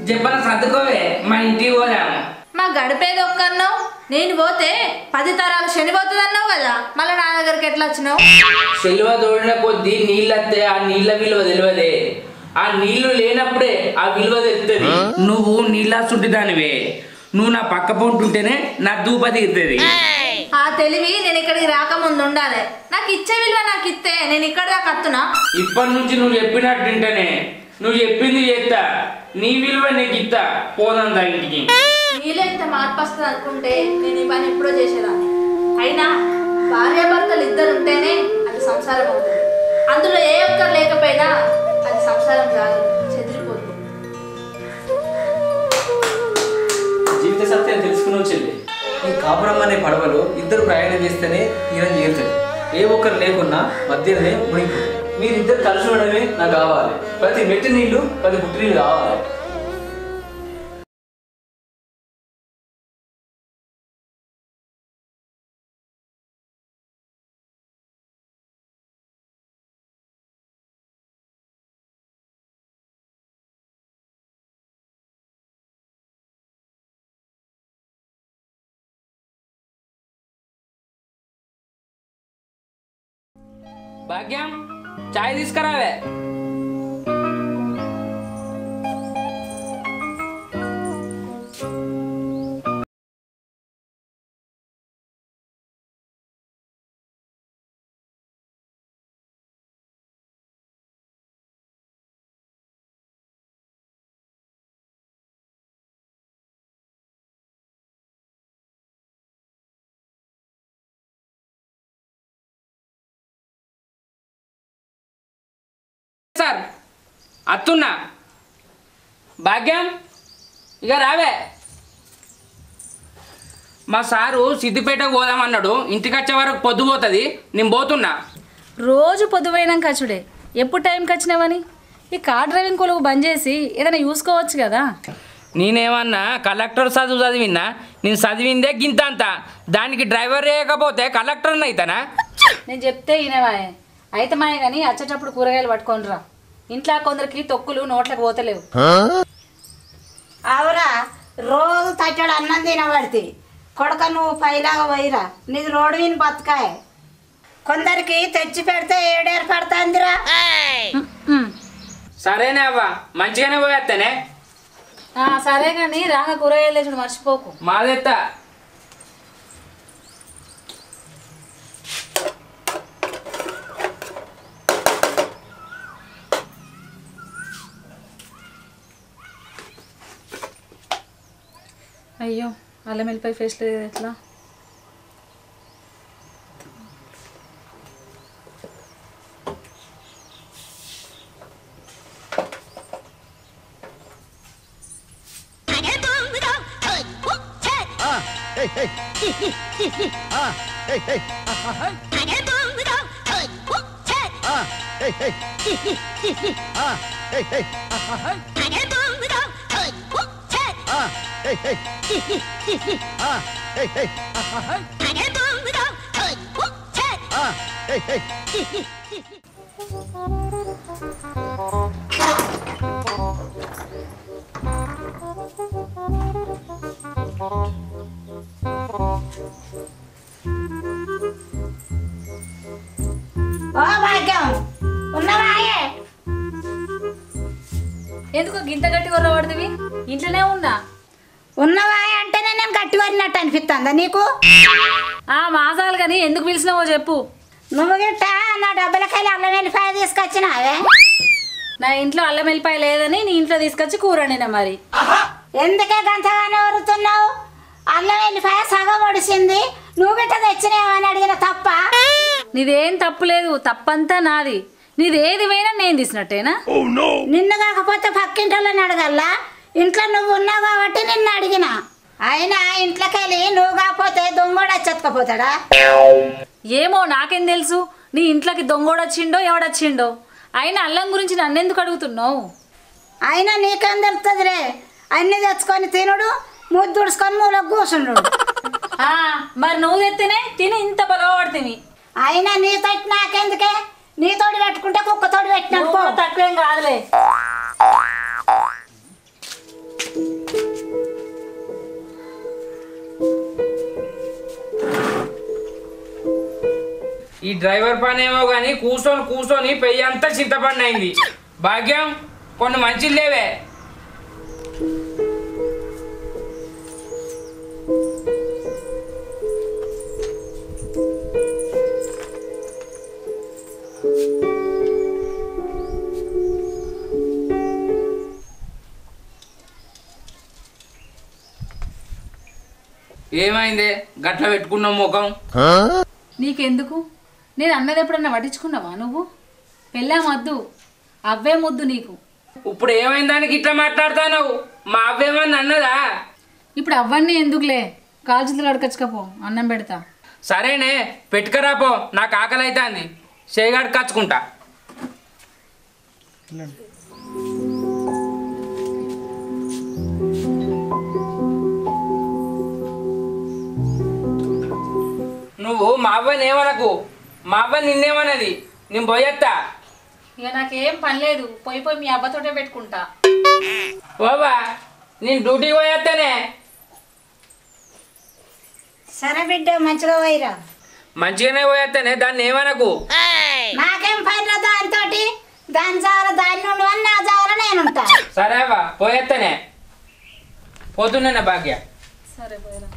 చెప్పన సర్దుకోవే, మా ఇంటికి పోదాము. మా గడిపేది ఒక్కన్నావు, నేను పోతే 10 తరాలు శని పోతుంది అన్నావు కదా, మళ్ళీ నా దగ్గరికి ఎట్లా వచ్చినావు? సెల్వ తోడిన కొద్దీ నీళ్ళు వస్తే ఆ నీళ్ళ విలువ తెలియదే, ఆ నీళ్లు లేనప్పుడే ఆ విలువ తెలుస్తుంది. నువ్వు నీళ్ళ చుట్టిదానివే, నువ్వు నా పక్క పొంటుంటేనే నా దూప దిగుతుంది. ఆ తెలివి నేను ఇక్కడికి రాకముందు ఉండాలి. నాకు ఇచ్చే విలువ నాకు ఇస్తే నేను ఇక్కడ దాకా వస్తున్నా. ఇప్పటి నుంచి నువ్వు చెప్పినట్టు వింటేనే, నువ్వు చెప్పింది చేస్తా, నీ విలువ నీకు ఇస్తా. పోదంతా ఇంటికి. నీలో ఇంత మార్పు వస్తుంది అనుకుంటే నేను ఈ పని ఎప్పుడో చేసేదాన్ని. అయినా భార్యాభర్తలు ఇద్దరు ఉంటేనే అది సంసారం అవుతుంది. అందులో ఏ ఒక్కరు లేకపోయినా అది సంసారం కాదు, చెదిరిపోతుంది. జీవిత సత్యం తెలుసుకున్నావు చెల్లి. ఈ కాపురం అనే పడవలో ఇద్దరు ప్రయాణం చేస్తేనే తీరం చేరుతుంది. ఏ ఒక్కరు లేకున్నా మధ్యలోనే మునిగిపోతుంది. మీరిద్దరు కలిసి ఉండడమే నాకు కావాలి. ప్రతి మెట్టి నీళ్లు 10 పుట్టి నీళ్ళు కావాలి. భాగ్యం, చాయ్ తీసుకురావే. సార్ అత్తున్నా. భాగ్యం ఇక రావే. మా సారు సిద్దిపేటకు పోదామన్నాడు, ఇంటికి వచ్చే వరకు పొద్దుపోతుంది, నేను పోతున్నా. రోజు పొద్దుపోయినాక వచ్చుడే, ఎప్పుడు టైంకి వచ్చినావని? ఈ కార్ డ్రైవింగ్ కొలువు బంద్ చేసి ఏదైనా చూసుకోవచ్చు కదా. నేనేమన్నా కలెక్టర్ చదివినా నేను చదివిందే గింత అంత దానికి డ్రైవర్ లేకపోతే కలెక్టర్ అయితానా నేను చెప్తే ఈయనవా అయితే మాయ కానీ వచ్చేటప్పుడు కూరగాయలు పట్టుకొని రా ఇంట్లో కొందరికి తొక్కులు నోట్లకు పోతలేవు అవురా రోజు తట్టడు అన్నం తినబడితే కొడక నువ్వు పైలాగా పోయిరా నీది రోడ్డు విని బతకాయ కొందరికి తెచ్చి పెడితే ఏడేరు పడుతుందిరా సరేనే అవ్వ మంచిగానే పోయేస్తానే సరే కానీ రాగా కూరగాయలు తెచ్చుడు మర్చిపోకు మాదెత్తా అయ్యో అల్లం వెల్లిపాయ ఫేస్ లేదు ఎట్లా ఓ భాగ్యం ఉన్నవాయే ఎందుకు గింత గట్టి కొర్ర పడుతుంది ఇంట్లోనే ఉన్నా ఉన్నవాయే అంటేనే నేను గట్టి వరినట్టు అనిపిస్తుందా నీకు మాసాలు కానీ ఎందుకు పిలిచినావో చెప్పు నువ్వు గిట్ట నా డబ్బులకాయలు అల్లం వెల్లిపాయ తీసుకొచ్చినావే నా ఇంట్లో అల్లం వెల్లిపాయ లేదని నీ ఇంట్లో తీసుకొచ్చి కూర వండినా మరి ఎందుకే గంతగానే వరుతున్నావు అల్లం వెల్లిపాయ సగం ఒడిసింది నువ్వు గిట్ట తెచ్చినావని అడిగిన తప్ప నీదేం తప్పు లేదు తప్పంతా నాది నీదేది పోయినా నేను తీసినట్టేనా నిన్ను కాకపోతే పక్కింటోళ్ళని అడగల్లా ఇంట్లో నువ్వు ఉన్నావు కాబట్టి నిన్ను అడిగిన అయినా ఇంట్లోకి వెళ్ళి నువ్వు కాకపోతే దొంగోడు వచ్చెత్తుకపోతాడా ఏమో నాకేం తెలుసు నీ ఇంట్లోకి దొంగోడు వచ్చిండో ఎవడొచ్చిండో అయినా అల్లం గురించి నన్నెందుకు అడుగుతున్నావు అయినా నీకేం తెలుస్తుందిరే అన్ని తెచ్చుకొని తినుడు ముద్దుడుచుకొని మూలకు కూర్చుండు మరి నువ్వు తెత్తేనే తిని ఇంత బలపడుతుంది అయినా నీతోటి నాకెందుకే నీతోటి పెట్టుకుంటే కుక్కతోటి పెట్టినట్టు తక్కువేం కాదులే ఈ డ్రైవర్ పని ఏమో కానీ కూర్చొని పెయ్యి అంతా చింతపండు అయింది భాగ్యం కొన్ని మంచిలు లేవే ఏమైందే గట్ల పెట్టుకున్నావు ముఖం నీకెందుకు నేను అన్నది ఎప్పుడన్నా పట్టించుకున్నావా నువ్వు పెళ్ళా మద్దు అవ్వే ముద్దు నీకు ఇప్పుడు ఏమైందానికి ఇట్లా మాట్లాడుతున్నావు మా అవ్వేమని అన్నదా ఇప్పుడు అవ్వన్నీ ఎందుకులే కాల్చుతులు అడకచ్చుకపో అన్నం పెడతా సరేనే పెట్టుకరాపో నాకు ఆకలి అవుతుంది చేయగాడు కచ్చుకుంటా నువ్వు మా అవ్వని ఏమనకు మా అవ్వ నిన్నేమన్నది నేను పోయేస్తా ఇక నాకేం పని లేదు పోయి మీ అబ్బతోటే పెట్టుకుంటా బాబా నేను డ్యూటీకి పోయేస్తానే సరే బిడ్డ మంచిగా పోయిరా మంచిగానే పోయేస్తానే దాన్ని ఏమనకు నాకేం పని దానితోటి దాని జాల దాని నుండి అని నా జాల నేనుంటా సరే అవ్వ పోయేస్తానే పోతున్నా భాగ్య సరే పోయిరా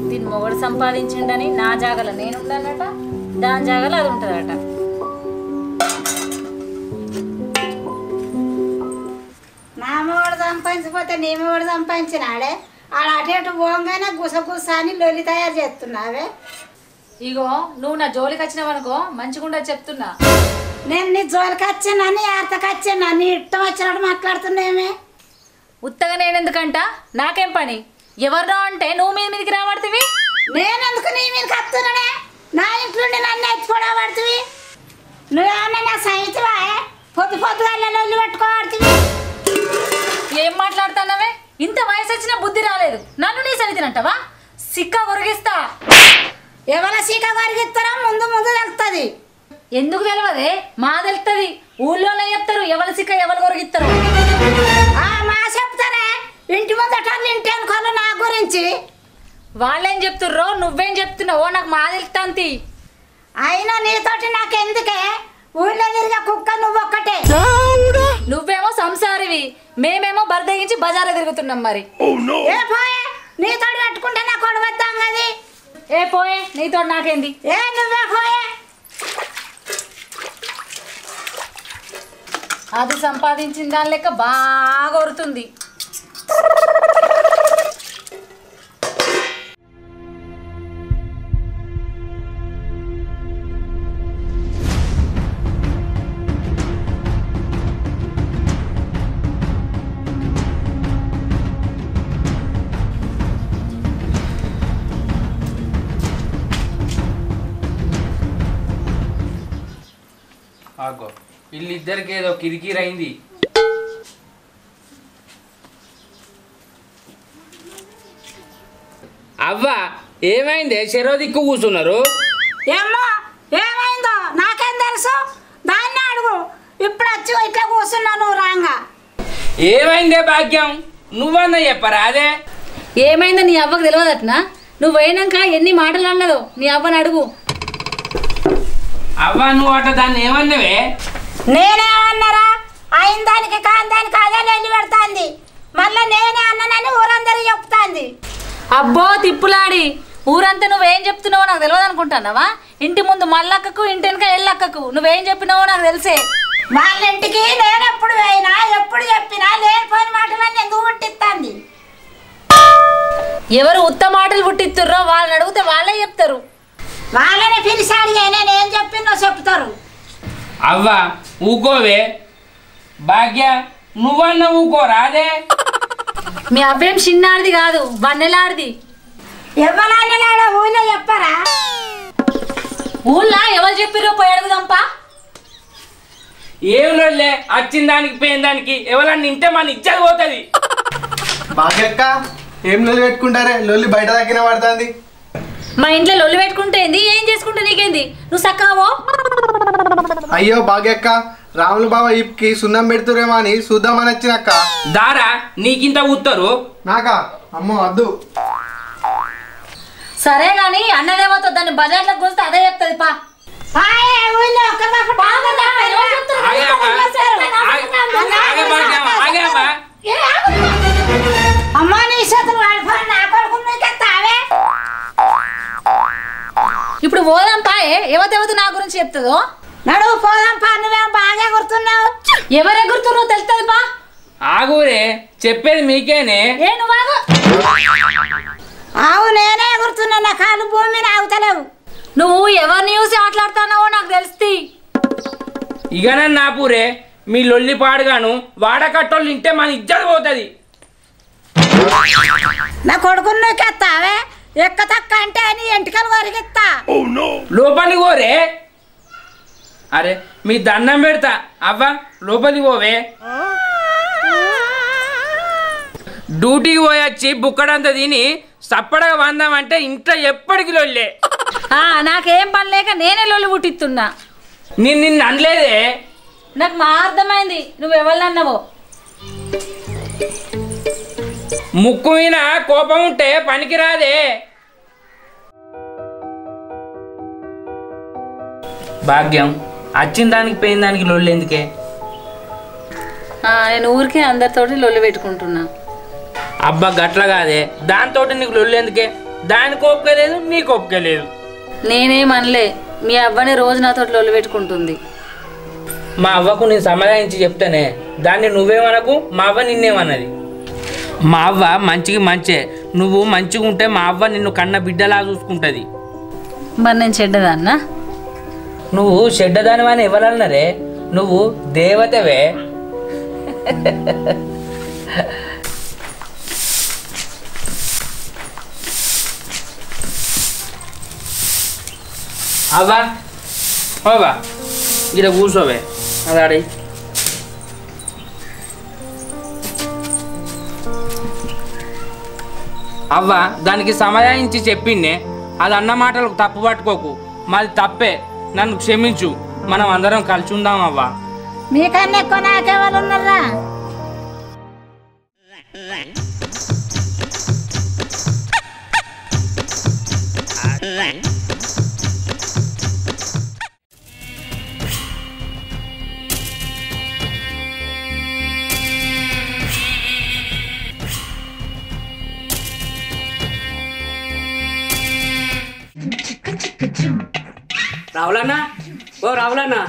దీని మొగడు సంపాదించిండని నా జాగల నేనుండనట దాని జాగల అది ఉంటుందట నా మొగడు సంపాదించకపోతే నీ మొగడు సంపాదించినాడే ఆడ అటు ఇటు పోగానే గుసగుస అని లొల్లి తయారు చేస్తున్నావే ఇగో నువ్వు నా జోలికి వచ్చినావనుకో మంచిగుండా చెప్తున్నా నేను నీ జోలికి వచ్చానని ఆర్తకి వచ్చాను నీ ఇష్టం వచ్చినట్టు మాట్లాడుతున్నామే ఉత్తగా నేనెందుకంట నాకేం పని ఎవరినో అంటే నువ్వు మీదికి రాబడుతుంది నేనెందుకు నీ మీద కత్తున్నానే? నా ఇంట్లో నన్ను ఎత్తుకోవడుతుంది. నువ్వేమన్నా నా సైతువా? పొద్దుగా లొల్లి పెట్టుకోవడుతుంది. ఏం మాట్లాడుతున్నావే? ఇంత వయసు వచ్చినా బుద్ధి రాలేదు, నన్ను నీ సరితినంటావా? సిక్క కొరిగిస్తా. ఎవరు సిక్క కొరిగిస్తారో ముందు తెలుస్తుంది. ఎందుకు తెలియదే? మా తెలుస్తుంది. ఊళ్ళోనే చెప్తారు ఎవరి సిక్క ఎవరు కొరిగిస్తారు. మా చెప్తారే, ఇంటి ముందట ఇంటి అనుకోవాలి నా గురించి. వాళ్ళేం చెప్తుర్రో నువ్వేం చెప్తున్నావో నాకు మా తెలుస్తాంతి. అయినా నీతోటి నాకెందుకే? ఊళ్ళో తిరిగే కుక్క నువ్వు ఒక్కటే. నువ్వేమో సంసారివి, మేమేమో బరిదగించి బజారు తిరుగుతున్నాం. మరి ఏ పోయే, నీతోటి పెట్టుకుంటే నాకు కొడవద్దాం కది. ఏ పోయే, నీతోటి నాకేంది? ఏ నువ్వే పోయే. అది సంపాదించిన దాని లెక్క బాగా ఒరుతుంది. ఆగో వీళ్ళిద్దరికి ఏదో కిరికిరైంది. అవ్వ ఏమైంది? చెరో దిక్కు కూర్చున్నారు. ఏమో ఏమైందో నాకేం తెలుసు, దాన్ని అడుగు. ఇప్పుడు వచ్చి ఇట్లా కూర్చున్నావు నువ్వు రాంగా. ఏమైందే భాగ్యం? నువ్వన్నా చెప్పరా అదే. ఏమైందో నీ అవ్వకు తెలియదట్నా? నువ్వు పోయినాక ఎన్ని మాటలు అన్నదో నీ అవ్వని అడుగు. అవ్వ నువ్వు అట దాన్ని ఏమన్నావే? నేనేమన్నారా? అయిన దానికి కాని దానికి అదే వెళ్ళి పెడతాంది. మళ్ళీ నేనే అన్నానని ఊరందరూ చెప్తాంది. అబ్బో తిప్పులాడి, ఊరంతా నువ్వేం చెప్తున్నావో నాకు తెలియదు అనుకుంటున్నావా? ఇంటి ముందు మల్లక్కకు ఇంటి వెనక ఎల్లక్కకు నువ్వేం చెప్పినావో నాకు తెలిసే. వాళ్ళ ఇంటికి నేను ఎప్పుడు పోయినా ఎప్పుడు చెప్పినా లేనిపోయిన మాటలన్నీ ఎందుకు పుట్టిస్తాంది. ఎవరు ఉత్త మాటలు పుట్టిస్తుర్రో వాళ్ళని అడిగితే వాళ్ళే చెప్తారు. వాళ్ళని పిలిచి అడిగే నేనేం చెప్పినో చెప్తారు. అవ్వ ఊకోవే. భాగ్య నువ్వన్నా ఊకోరా అదే. మీ అవ్వేం చిన్నాడిది కాదు, వన్నెలాడిది. ఎవరన్నలాడా ఊళ్ళో చెప్పరా? ఊళ్ళో ఎవరు చెప్పిర్రో పోయి అడుగుదాంపా. ఏం లొల్లే, వచ్చిన దానికి పోయిన దానికి ఎవరన్నా నింటే మన ఇజ్జత్ పోతుంది. భాగ్యక్క ఏం లొల్లి పెట్టుకుంటారే? లొల్లి బయట దగ్గర పడుతుంది. మా ఇంట్లో లొల్లి పెట్టుకుంటే ఏం చేసుకుంటే నీకేంది? నువ్వు సక్కావో. అయ్యో భాగ్యక్క, రాములు బాబా ఇప్కి సున్నం పెడుతురేమో అని చూద్దామని వచ్చినక్క. దారా నీకింత ఊతారు నాకా? అమ్మో వద్దు. సరే గాని అన్నదేవతో దాన్ని బజార్లో కూస్తే అదే చెప్తుంది పా. అమ్మా నీ చేతులు వాడిపోయి నా కొడుకు నీకెత్తావే. ఇప్పుడు పోదాంపా. ఎవతెవత నా గురించి చెప్తుందో నడువు పోదాంపా. నువ్వేం బాగా గుర్తున్నావు. ఎవరే గుర్తున్నో తెలుస్తుంది పా. ఆగురే, చెప్పేది మీకేనే. ఏ నువ్వు ఆగు. ఆవు నేనే గుర్తున్నా. నా కాలు భూమి మీద ఆగుతలేవు. నువ్వు ఎవరిని చూసి ఆటలాడుతున్నావో నాకు తెలుస్తుంది. ఇకనే నా పూరే, మీ లొల్లి పాడుగాను వాడకట్టోళ్ళు ఇంటే మన ఇజ్జత్ పోతుంది. నా కొడుకుని నీకెత్తావే. ఎక్క తక్క అంటే నీ ఎంటికలు కొరిగిస్తా. లోపలికి పోరే. అరే మీ దండం పెడతా. అవ్వ లోపలికి పోవే. డ్యూటీకి పోయొచ్చి బుక్కడంతా తిని సప్పడగా వందామంటే ఇంట్లో ఎప్పటికి లొల్లే. నాకేం పని లేక నేనే లొల్లి పుట్టిస్తున్నా. నిన్ను అనలేదే. నాకు మా అర్థమైంది నువ్వు ఎవరినన్నావో. ముక్కు మీద కోపం ఉంటే పనికిరాదే. భాగ్యం వచ్చిన దానికి పోయిన దానికి లొల్లి ఎందుకే? నేను ఊరికే అందరితోటి లొల్లి పెట్టుకుంటున్నా. అబ్బా గట్ల కాదే, దాంతో నీకు లొల్లి ఎందుకే? దానికి ఒప్పుకోలేదు, నీకు ఒప్పుకోలేదు. నేనేమనలే, మీ అవ్వని రోజు నాతో లొల్లి పెట్టుకుంటుంది. మా అవ్వకు నేను సమాధానించి చెప్తానే, దాన్ని నువ్వేమనకు, మా అవ్వ నిన్నేమన్నది. మా అవ్వ మంచికి మంచే. నువ్వు మంచిగా ఉంటే మా అవ్వ నిన్ను కన్న బిడ్డలా చూసుకుంటుంది. మరి నేను చెడ్డదాన్నా? నువ్వు చెడ్డదానివని ఎవరన్నారే? నువ్వు దేవతవే. అవ్వా ఓవా ఇక్కడ కూర్చోవే అది ఆడి అవ్వ దానికి సమయాయించి చెప్పిండే అది అన్న మాటలకు తప్పు పట్టుకోకు మాది తప్పే నన్ను క్షమించు మనం అందరం కలిసి ఉందాం అవ్వ మీకన్నా ఎక్కువ నాకెవరు ఉన్నారా రావులన్నా ఓ రావులన్నా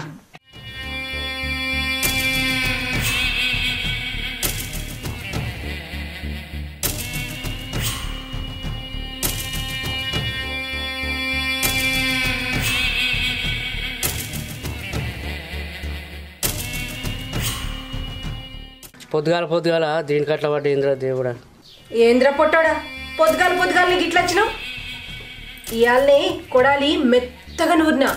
పొద్దుగాల దీనికి అట్లా పడ్డ ఇంద్ర దేవుడా ఏంద్ర పొట్టాడా పొద్దుగాల నీకు ఇట్లా వచ్చినావు ఇయాల్ని కొడాలి మెత్తగా నూరినా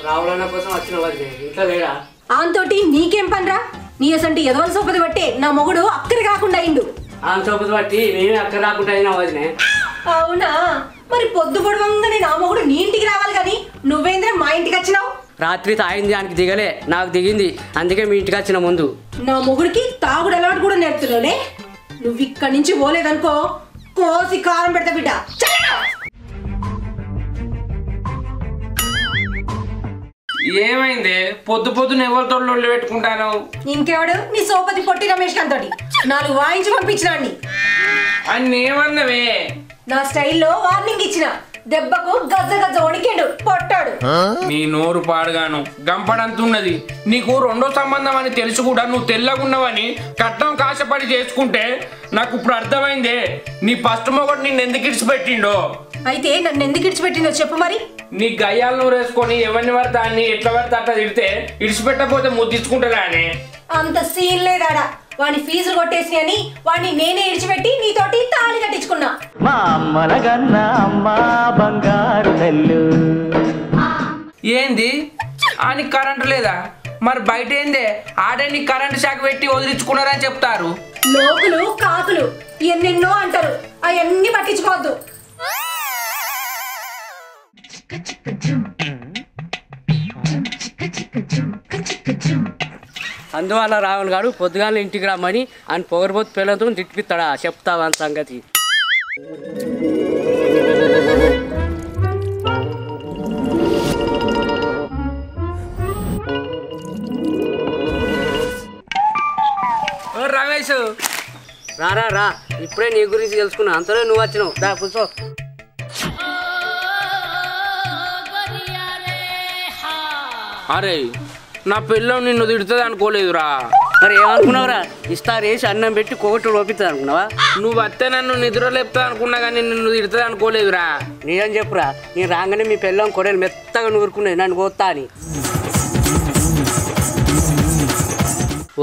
రావులన్న కోసం వచ్చిన వాడిని ఇంట్లో లేడా ఆంతోటి నీకేం పనిరా నీ అసంటి ఎదవల సోపది బట్టే నా మొగుడు అక్కడి కాకుండా అయిండు ఆమె చోపతి బట్టి మేమే అక్కడ రాకుండా అయినా వదినే అవునా మరి పొద్దు పొడవంగానే నా మొగుడు నీ ఇంటికి రావాలి కానీ నువ్వేంద్ర మా ఇంటికి వచ్చినావు రాత్రి తాగింది దానికి దిగలే నాకు దిగింది అందుకే మీ ఇంటికి వచ్చిన ముందు నా మొగుడికి తాగుడు అలవాటు కూడా నేర్పుతున్నావులే నువ్వు ఇక్కడి నుంచి పోలేదనుకో కోసి కారం పెడతా బిడ్డ ఏమైంది పొద్దున ఎవరితో లొల్లి పెట్టుకుంటాను ఇంకెవడు నీ సోపతి పొట్టి రమేష్ కాంతోటి 4 వాయించి పంపించినాన్ని అని ఏమన్నవే నా స్టైల్లో వార్నింగ్ ఇచ్చిన దెబ్బకు గజ్జ వణికాడు పొట్టాడు నీ నోరు పాడుగాను గంపడంతున్నది నీకు రెండో సంబంధం అని తెలుసు కూడా నువ్వు తెల్లగున్నావని కట్నం కాశపడి చేసుకుంటే నాకు ఇప్పుడు అర్థమైందే నీ ఫస్ట్ మొగడు నిన్ను ఎందుకు ఇడిచిపెట్టిండో అయితే నన్ను ఎందుకు ఇడిచిపెట్టిందో చెప్పు మరి నీ గయ్యాలు నూరు వేసుకొని ఎవరిని పడితే అన్ని ఎట్లా పడితే అట్లా తిడితే ఇడిచిపెట్టకపోతే ముద్దించుకుంటారా అని అంత సీన్ లేదాడా వాని ఫీజులు కొట్టేసి అని వాడిని నేనే ఇడిచిపెట్టి నీతోటి తాళి కట్టించుకున్నా మా అమ్మలగన్న అమ్మ బంగారు నెల్లు ఏంది ఆనికి కరెంటు లేదా మరి బయట ఏందే ఆడే నీ కరెంటు షాక్ పెట్టి వదిలించుకున్నారని చెప్తారు లోకులు కాకులు ఎన్నెన్నో అంటారు అవన్నీ పట్టించుకోవద్దు అందువల్ల రావణ్ గారు పొద్దుగాల ఇంటికి రమ్మని ఆయన పొగరబోతు పిల్లలతో తిట్టిపిస్తాడా చెప్తావా అని సంగతి రమేష్ రా ఇప్పుడే నీ గురించి తెలుసుకున్నా అంతలో నువ్వు వచ్చినావు దా కూర్చో అరే నా పిల్లం నిన్ను తిడుతుంది అనుకోలేదురా మరి ఏమనుకున్నావురా ఇస్తారేసి అన్నం పెట్టి కోటి లోపిస్తుంది అనుకున్నావా నువ్వు వస్తే నన్ను నిద్ర లేపుతా అనుకున్నా కానీ నిన్ను తిడుతుంది అనుకోలేదురా నేనేం చెప్పురా నేను రాగానే మీ పిల్లం కొడలు మెత్తగా నూరుకునేది నన్ను కోస్తా అని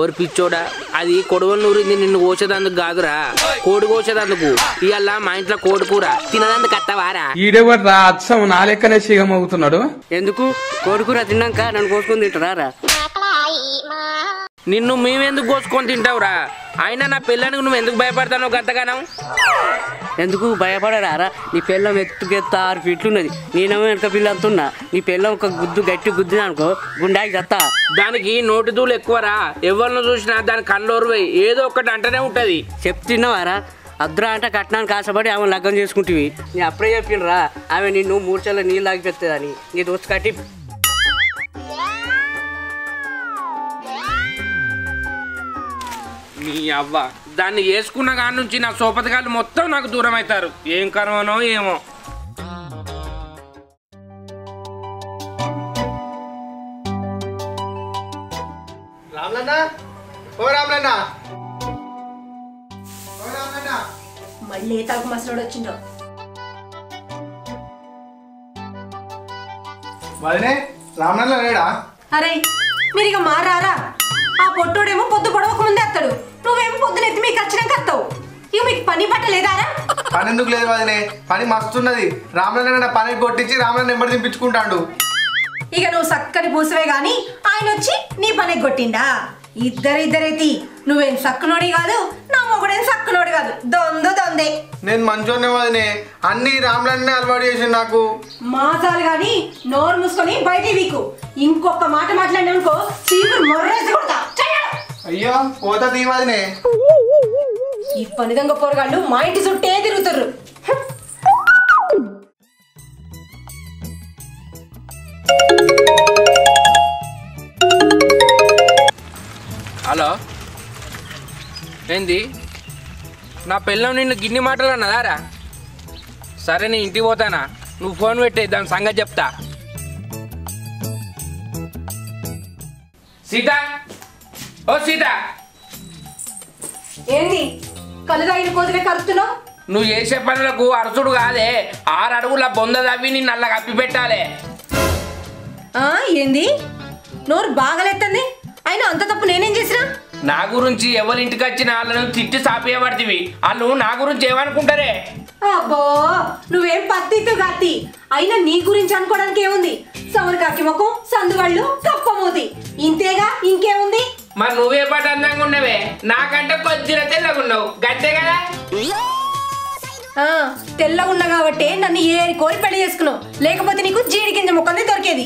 ఓరి పిచ్చోడా అది కొడవలు నూరింది నిన్ను కోసేదందుకు కాదురా కోడి కోసేదందుకు ఇవాళ మా ఇంట్లో కోడి కూర తినదందుకు అత్తవారా ఈడెవర్రా అచ్చం నా లెక్కనే సిగమవుతున్నాడు ఎందుకు కోడి కూర తిన్నాక నన్ను కోసుకొని తింటారా నిన్ను మేమెందుకు కోసుకొని తింటావురా అయినా నా పిల్లానికి నువ్వు ఎందుకు భయపడతావు గంతగానం ఎందుకు భయపడరారా నీ పిల్లం ఎత్తుకెత్త 6 ఫీట్లు ఉన్నది నేనేమో వెనక పిల్ల అంతున్నా నీ పిల్లం ఒక గుద్దు గట్టి గుద్దినా అనుకో గుండాకి చత్తా దానికి నోటి దూలు ఎక్కువరా ఎవరిని చూసినా దాని కళ్ళోరు పోయి ఏదో ఒకటి అంటనే ఉంటది చెప్తున్నావారా అద్రా అంటే కట్నానికి ఆశపడి ఆమె లగ్గం చేసుకుంటేవి నేను అప్పుడే చెప్పినరా ఆమె నిన్ను 3 చెల్ల నీళ్ళు తాగిపెత్తదని నీ దోస్తు కట్టి నీ అవ్వ దాన్ని వేసుకున్న కాడి నుంచి నా సోపతిగాళ్ళు మొత్తం నాకు దూరం అవుతారు ఏం కర్మనో ఏమో మళ్ళీ ఏ తాగు మసలోడు వచ్చిండో అరే మీరు ఇక మారారా ఆ పొట్టోడేమో పొద్దు పొడవక ముందే వస్తాడు నువ్వేమో పొద్దున ఎత్తి మీకు వచ్చినాక వస్తావు ఇక మీకు పని పట్ట లేదారా పని ఎందుకు లేదు వదినే, పని మస్తున్నది. రామలన్న పని కొట్టించి రామలన్న నెంబర్ దింపించుకుంటాడు. ఇక నువ్వు చక్కని పూసవే గాని ఆయన వచ్చి నీ పని కొట్టిండా? ఇద్దరైతి. నువ్వేం సక్కునోడి కాదు, నా మొగుడేం సక్కునోడి కాదు. దొందే. నేను మంచోనే వదినే, అన్ని రామలన్నే అలవాటు చేసి నాకు. మాసాలు గాని నోరు మూసుకొని బయట వీకు. ఇంకొక మాట మాట్లాడినానుకో చీపురు మొర్రేసి కొడతా. అయ్యో పోతా తీ వదినే. ఈ పని దొంగ పోరగాళ్ళు మా ఇంటి చుట్టే తిరుగుతారు. హలో, ఏంది? నా పిల్లం నిన్ను గిన్ని మాటలు అన్నదారా? సరే నేను ఇంటికి పోతానా, నువ్వు ఫోన్ పెట్టే దాని సంగతి చెప్తా. సీత, ఓ సీత. ఏంది కళ్ళు తాగిన కోతినే కలుపుతున్నావు? నువ్వు చేసే పనులకు అరసుడు కాదే, 6 అడుగుల బొంద తవ్వి నిన్ను అల్ల కప్పి పెట్టాలి. ఏంది నోరు బాగలేస్తుంది? అయినా అంత తప్పు నేనేం చేసినా? నా గురించి ఎవరింటికి వచ్చిన వాళ్ళను తిట్టి సాపేయబడుతుంది. వాళ్ళు నా గురించి ఏమనుకుంటారే? అబ్బో నువ్వేం పత్తితో గత్తి. అయినా నీ గురించి అనుకోవడానికి ఏముంది? సవరకాకి ముఖం, సందుగాళ్ళు, కప్పమూతి, ఇంతేగా, ఇంకేముంది? మరి నువ్వే పాటు అందంగా ఉన్నవే, నాకంటే కొద్దిగా తెల్లగా ఉన్నావు, గంతే కదా. తెల్లగా ఉన్నా కాబట్టి నన్ను ఏరి కోరి పెళ్లి చేసుకున్నావు, లేకపోతే నీకు జీడి గింజ ముఖంది దొరికేది.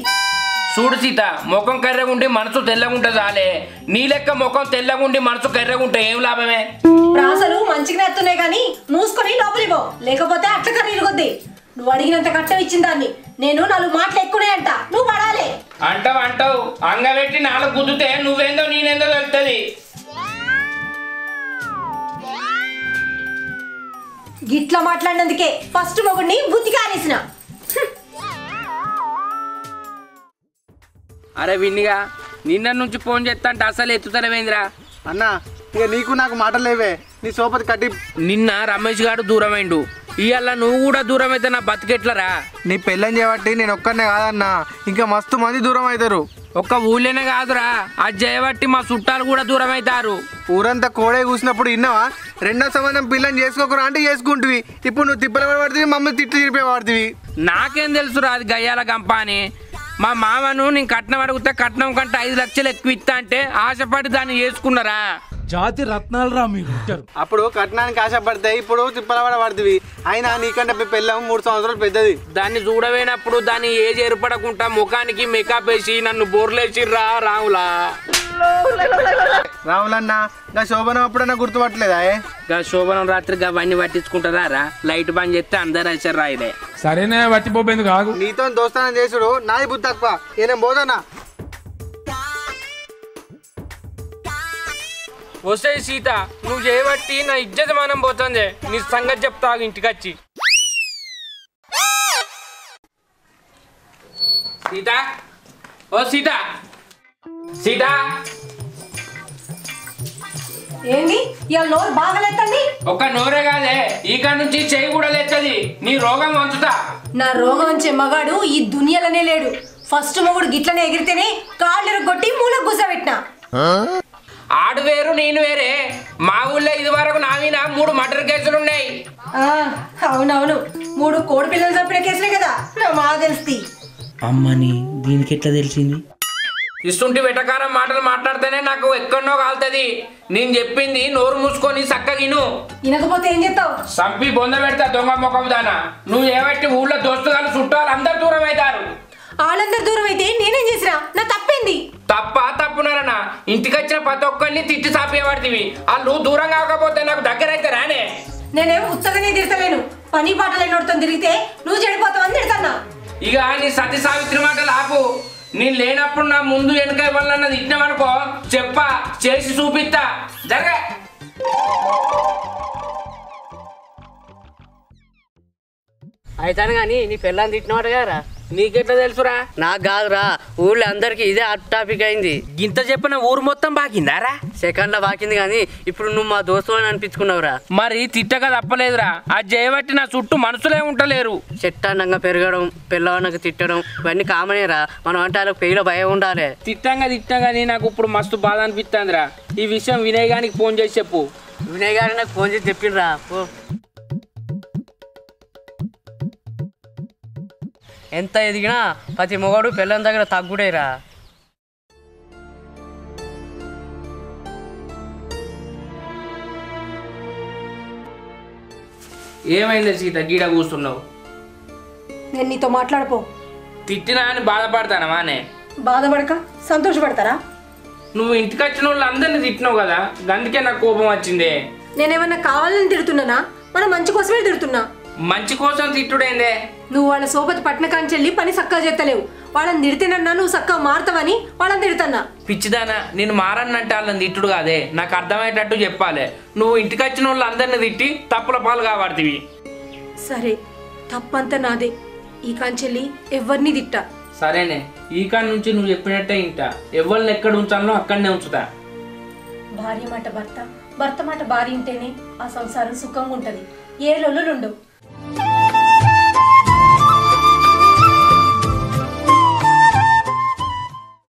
చూడు సీత, ముఖం కర్రగుండి మనసు తెల్లగుంటే చాలే. నీ లెక్క ముఖం తెల్లగుండి మనసు కర్రగుంటే ఏం లాభమే? ప్రాసలు మంచిగా నెత్తున్నాయి కానీ మూసుకొని లోపలికి పో, లేకపోతే అట్ల కర్ర ఇరుగొద్ది. నువ్వు అడిగినంత కట్టం ఇచ్చిన దాన్ని నేను 4 మాటలు ఎక్కువనే అంట, నువ్వు పడాలి. అంటావు అంగబెట్టి 4 గుద్దుతే నువ్వేందో నేనేందో తెలుస్తుంది. గిట్లా మాట్లాడినందుకే ఫస్ట్ మొగుడిని బుద్ధి కానేసిన. అరే విన్నిగా, నిన్న నుంచి ఫోన్ చేస్తా అంటే అసలు ఎత్తుతలేవేంద్రా? అన్న ఇక నీకు నాకు మాటలు లేవే, నీ సోపతి కట్టి. నిన్న రమేష్ గారు దూరమైండు, ఇవాళ నువ్వు కూడా దూరం అయితే నా బతికెట్లరా? నీ పెళ్ళని చేయబట్టి నేను ఒక్కనే కాదన్నా, ఇంకా మస్తు మంది దూరం అవుతారు. ఒక్క ఊళ్ళోనే కాదురా, అది చేయబట్టి మా చుట్టాలు కూడా దూరం అవుతారు. ఊరంతా కోడే కూసినప్పుడు విన్నావా? 2వ సంబంధం పిల్లని చేసుకోకరా అంటే చేసుకుంటువి. ఇప్పుడు నువ్వు తిప్పల పడుతుంది, మమ్మల్ని తిట్లు తిరిపేవాడుతుంది. నాకేం తెలుసురా అది గయ్యాల గంప అని. మా మామను నేను కట్నం అడిగితే కట్నం కంటే 5 లక్షలు ఎక్కువ ఇస్తా అంటే ఆశపడి దాన్ని చేసుకున్నారా? జాతి రత్నాలు రా మీరు. అప్పుడు కట్నానికి ఆశపడితే ఇప్పుడు తిప్పలబడ పడుతుంది. అయినా నీకంటే పెళ్ళం 3 సంవత్సరాలు పెద్దది. దాన్ని చూడవేనప్పుడు దాన్ని ఏజ్ ఏర్పడకుండా ముఖానికి మేకప్ వేసి నన్ను బోర్లేసిర్రా రావులా. రావులన్న గా శోభనం అప్పుడన్నా గుర్తుపట్టలేదా? గా శోభనం రాత్రి అవన్నీ పట్టించుకుంటారా? లైట్ బంద్ చేస్తే అందరు వచ్చారు రా. ఇదే సరేనే పట్టిపోయింది కాదు. నీతో దోస్తానం చేసుడు నాది బుద్ధి తక్కువ, నేనేం పోతానా? వస్తే సీత, నువ్వు చేయబట్టి నా ఇజ్జత మానం పోతుంది. నీ సంగతి చెప్తా ఇంటికి వచ్చి. సీత, ఓ సీత. సీత, ఏంది ఇవాళ నోరు బాగలేస్తుంది? ఒక్క నోరే కాదే, ఇక నుంచి చెయ్యి కూడా లేస్తుంది. నీ రోగం వంచుతా. నా రోగం వచ్చే మగాడు ఈ దునియాలోనే లేడు. ఫస్ట్ మొగుడు గిట్లనే ఎగిరితేనే కాళ్ళు కొట్టి మూల కూసబెట్టినా. ఆడు వేరు నేను వేరే. మా ఊళ్ళో ఇది వరకు నా మీద 3 మర్డర్ కేసులు ఉన్నాయి. అవునవును, 3 కోడి పిల్లలు చంపిన కేసులే కదా నా మా తెలుస్తుంది. అమ్మని దీనికి ఎట్లా తెలిసింది? ఇస్తుంటి వెటకారం మాటలు మాట్లాడితేనే నాకు ఎక్కడనో కాలుతుంది. నేను చెప్పింది నోరు మూసుకొని చక్కగిను. వినకపోతే ఏం చేస్తావు? సంపి బొంద పెడతా దొంగ ముఖం దానా. నువ్వు ఏబట్టి ఊళ్ళో దోస్తుగాలు చుట్టాలు అందరు దూరం అవుతారు. వాళ్ళందరు దూరం అయితే నేనేం చేసినా? నా తప్పింది. తప్పున్నారన్నా. ఇంటికి వచ్చిన ప్రతి ఒక్కరిని తిట్టి సాపేవాడివి. వాళ్ళు దూరం కాకపోతే నాకు దగ్గర అయితే రానే. నేనేం ఉత్తగానే తిడతలేను, పని పాటలు నోడుతో తిరిగితే నువ్వు చెడిపోతావని తిడతానా. ఇక నీ సతీ సావిత్రి మాటలు ఆపు. నేను లేనప్పుడు నా ముందు వెనుక ఇవ్వాలన్నది ఇచ్చినామనుకో చెప్పా చేసి చూపిస్తా. జరగ అయితాను కానీ నీ పెళ్ళని తిట్టినవాడు కదరా? నీకెట్లా తెలుసురా? నాకు కాదురా, ఊళ్ళో అందరికి ఇదే హాట్ టాపిక్ అయింది. గింత చెప్పిన ఊరు మొత్తం బాకిందారా? సెకండ్లో బాకింది కానీ ఇప్పుడు నువ్వు మా దోస్తులని అనిపించుకున్నావురా. మరి తిట్టక తప్పలేదురా. అది చేయబట్టి నా చుట్టూ మనుషులే ఉంటలేరు. చెట్టాండంగా పెరగడం, పిల్లవాళ్ళకి తిట్టడం ఇవన్నీ కామనేరా. మనం అంటే వాళ్ళకి పెయిలో భయం ఉండాలి. తిట్టంగా నాకు ఇప్పుడు మస్తు బాధ అనిపిస్తుందిరా. ఈ విషయం వినయ్ గారికి ఫోన్ చేసి చెప్పు. వినయ్ గారు నాకు ఫోన్ చేసి చెప్పిండ్రా. ఎంత ఎదిగినా ప్రతి మొగడు పిల్లల దగ్గర తగ్గుడేరా. ఏమైంది సీత గీడ కూస్తున్నావు? నేను నీతో మాట్లాడపో. తిట్టినా అని బాధపడతానవా? బాధపడక సంతోషపడతారా? నువ్వు ఇంటికి వచ్చిన వాళ్ళు అందరినీ తిట్టినావు కదా, అందుకే నాకు కోపం వచ్చిందే. నేనేమన్నా కావాలని తిడుతున్నానా? మన మంచి కోసమే తిడుతున్నా. మంచి కోసం తిట్టుడేందే? నువ్వు వాళ్ళ సోపతి పట్నకాంచెల్లి పని సక్కా చేస్తలేవు. వాళ్ళని తిడితేనన్నా నువ్వు సక్కా మారుతావని వాళ్ళని తిడుతున్నా. పిచ్చిదానా, నేను మారన్నంటే వాళ్ళని తిట్టుడు కాదే, నాకు అర్థమయ్యేటట్టు చెప్పాలి. నువ్వు ఇంటికి వచ్చిన వాళ్ళు అందరినీ తిట్టి తప్పుల పాలు కాబడుతీవి. సరే, తప్పంతా నాదే. ఈ కాంచెల్లి ఎవరిని తిట్టా. సరేనే, ఈ కాడి నుంచి నువ్వు చెప్పినట్టే ఇంటా. ఎవరిని ఎక్కడ ఉంచాలో అక్కడనే ఉంచుతా. భార్య మాట భర్త, భర్త మాట భార్య ఉంటేనే ఆ సంసారం సుఖంగా ఉంటది. ఏ లొల్లులుండవు.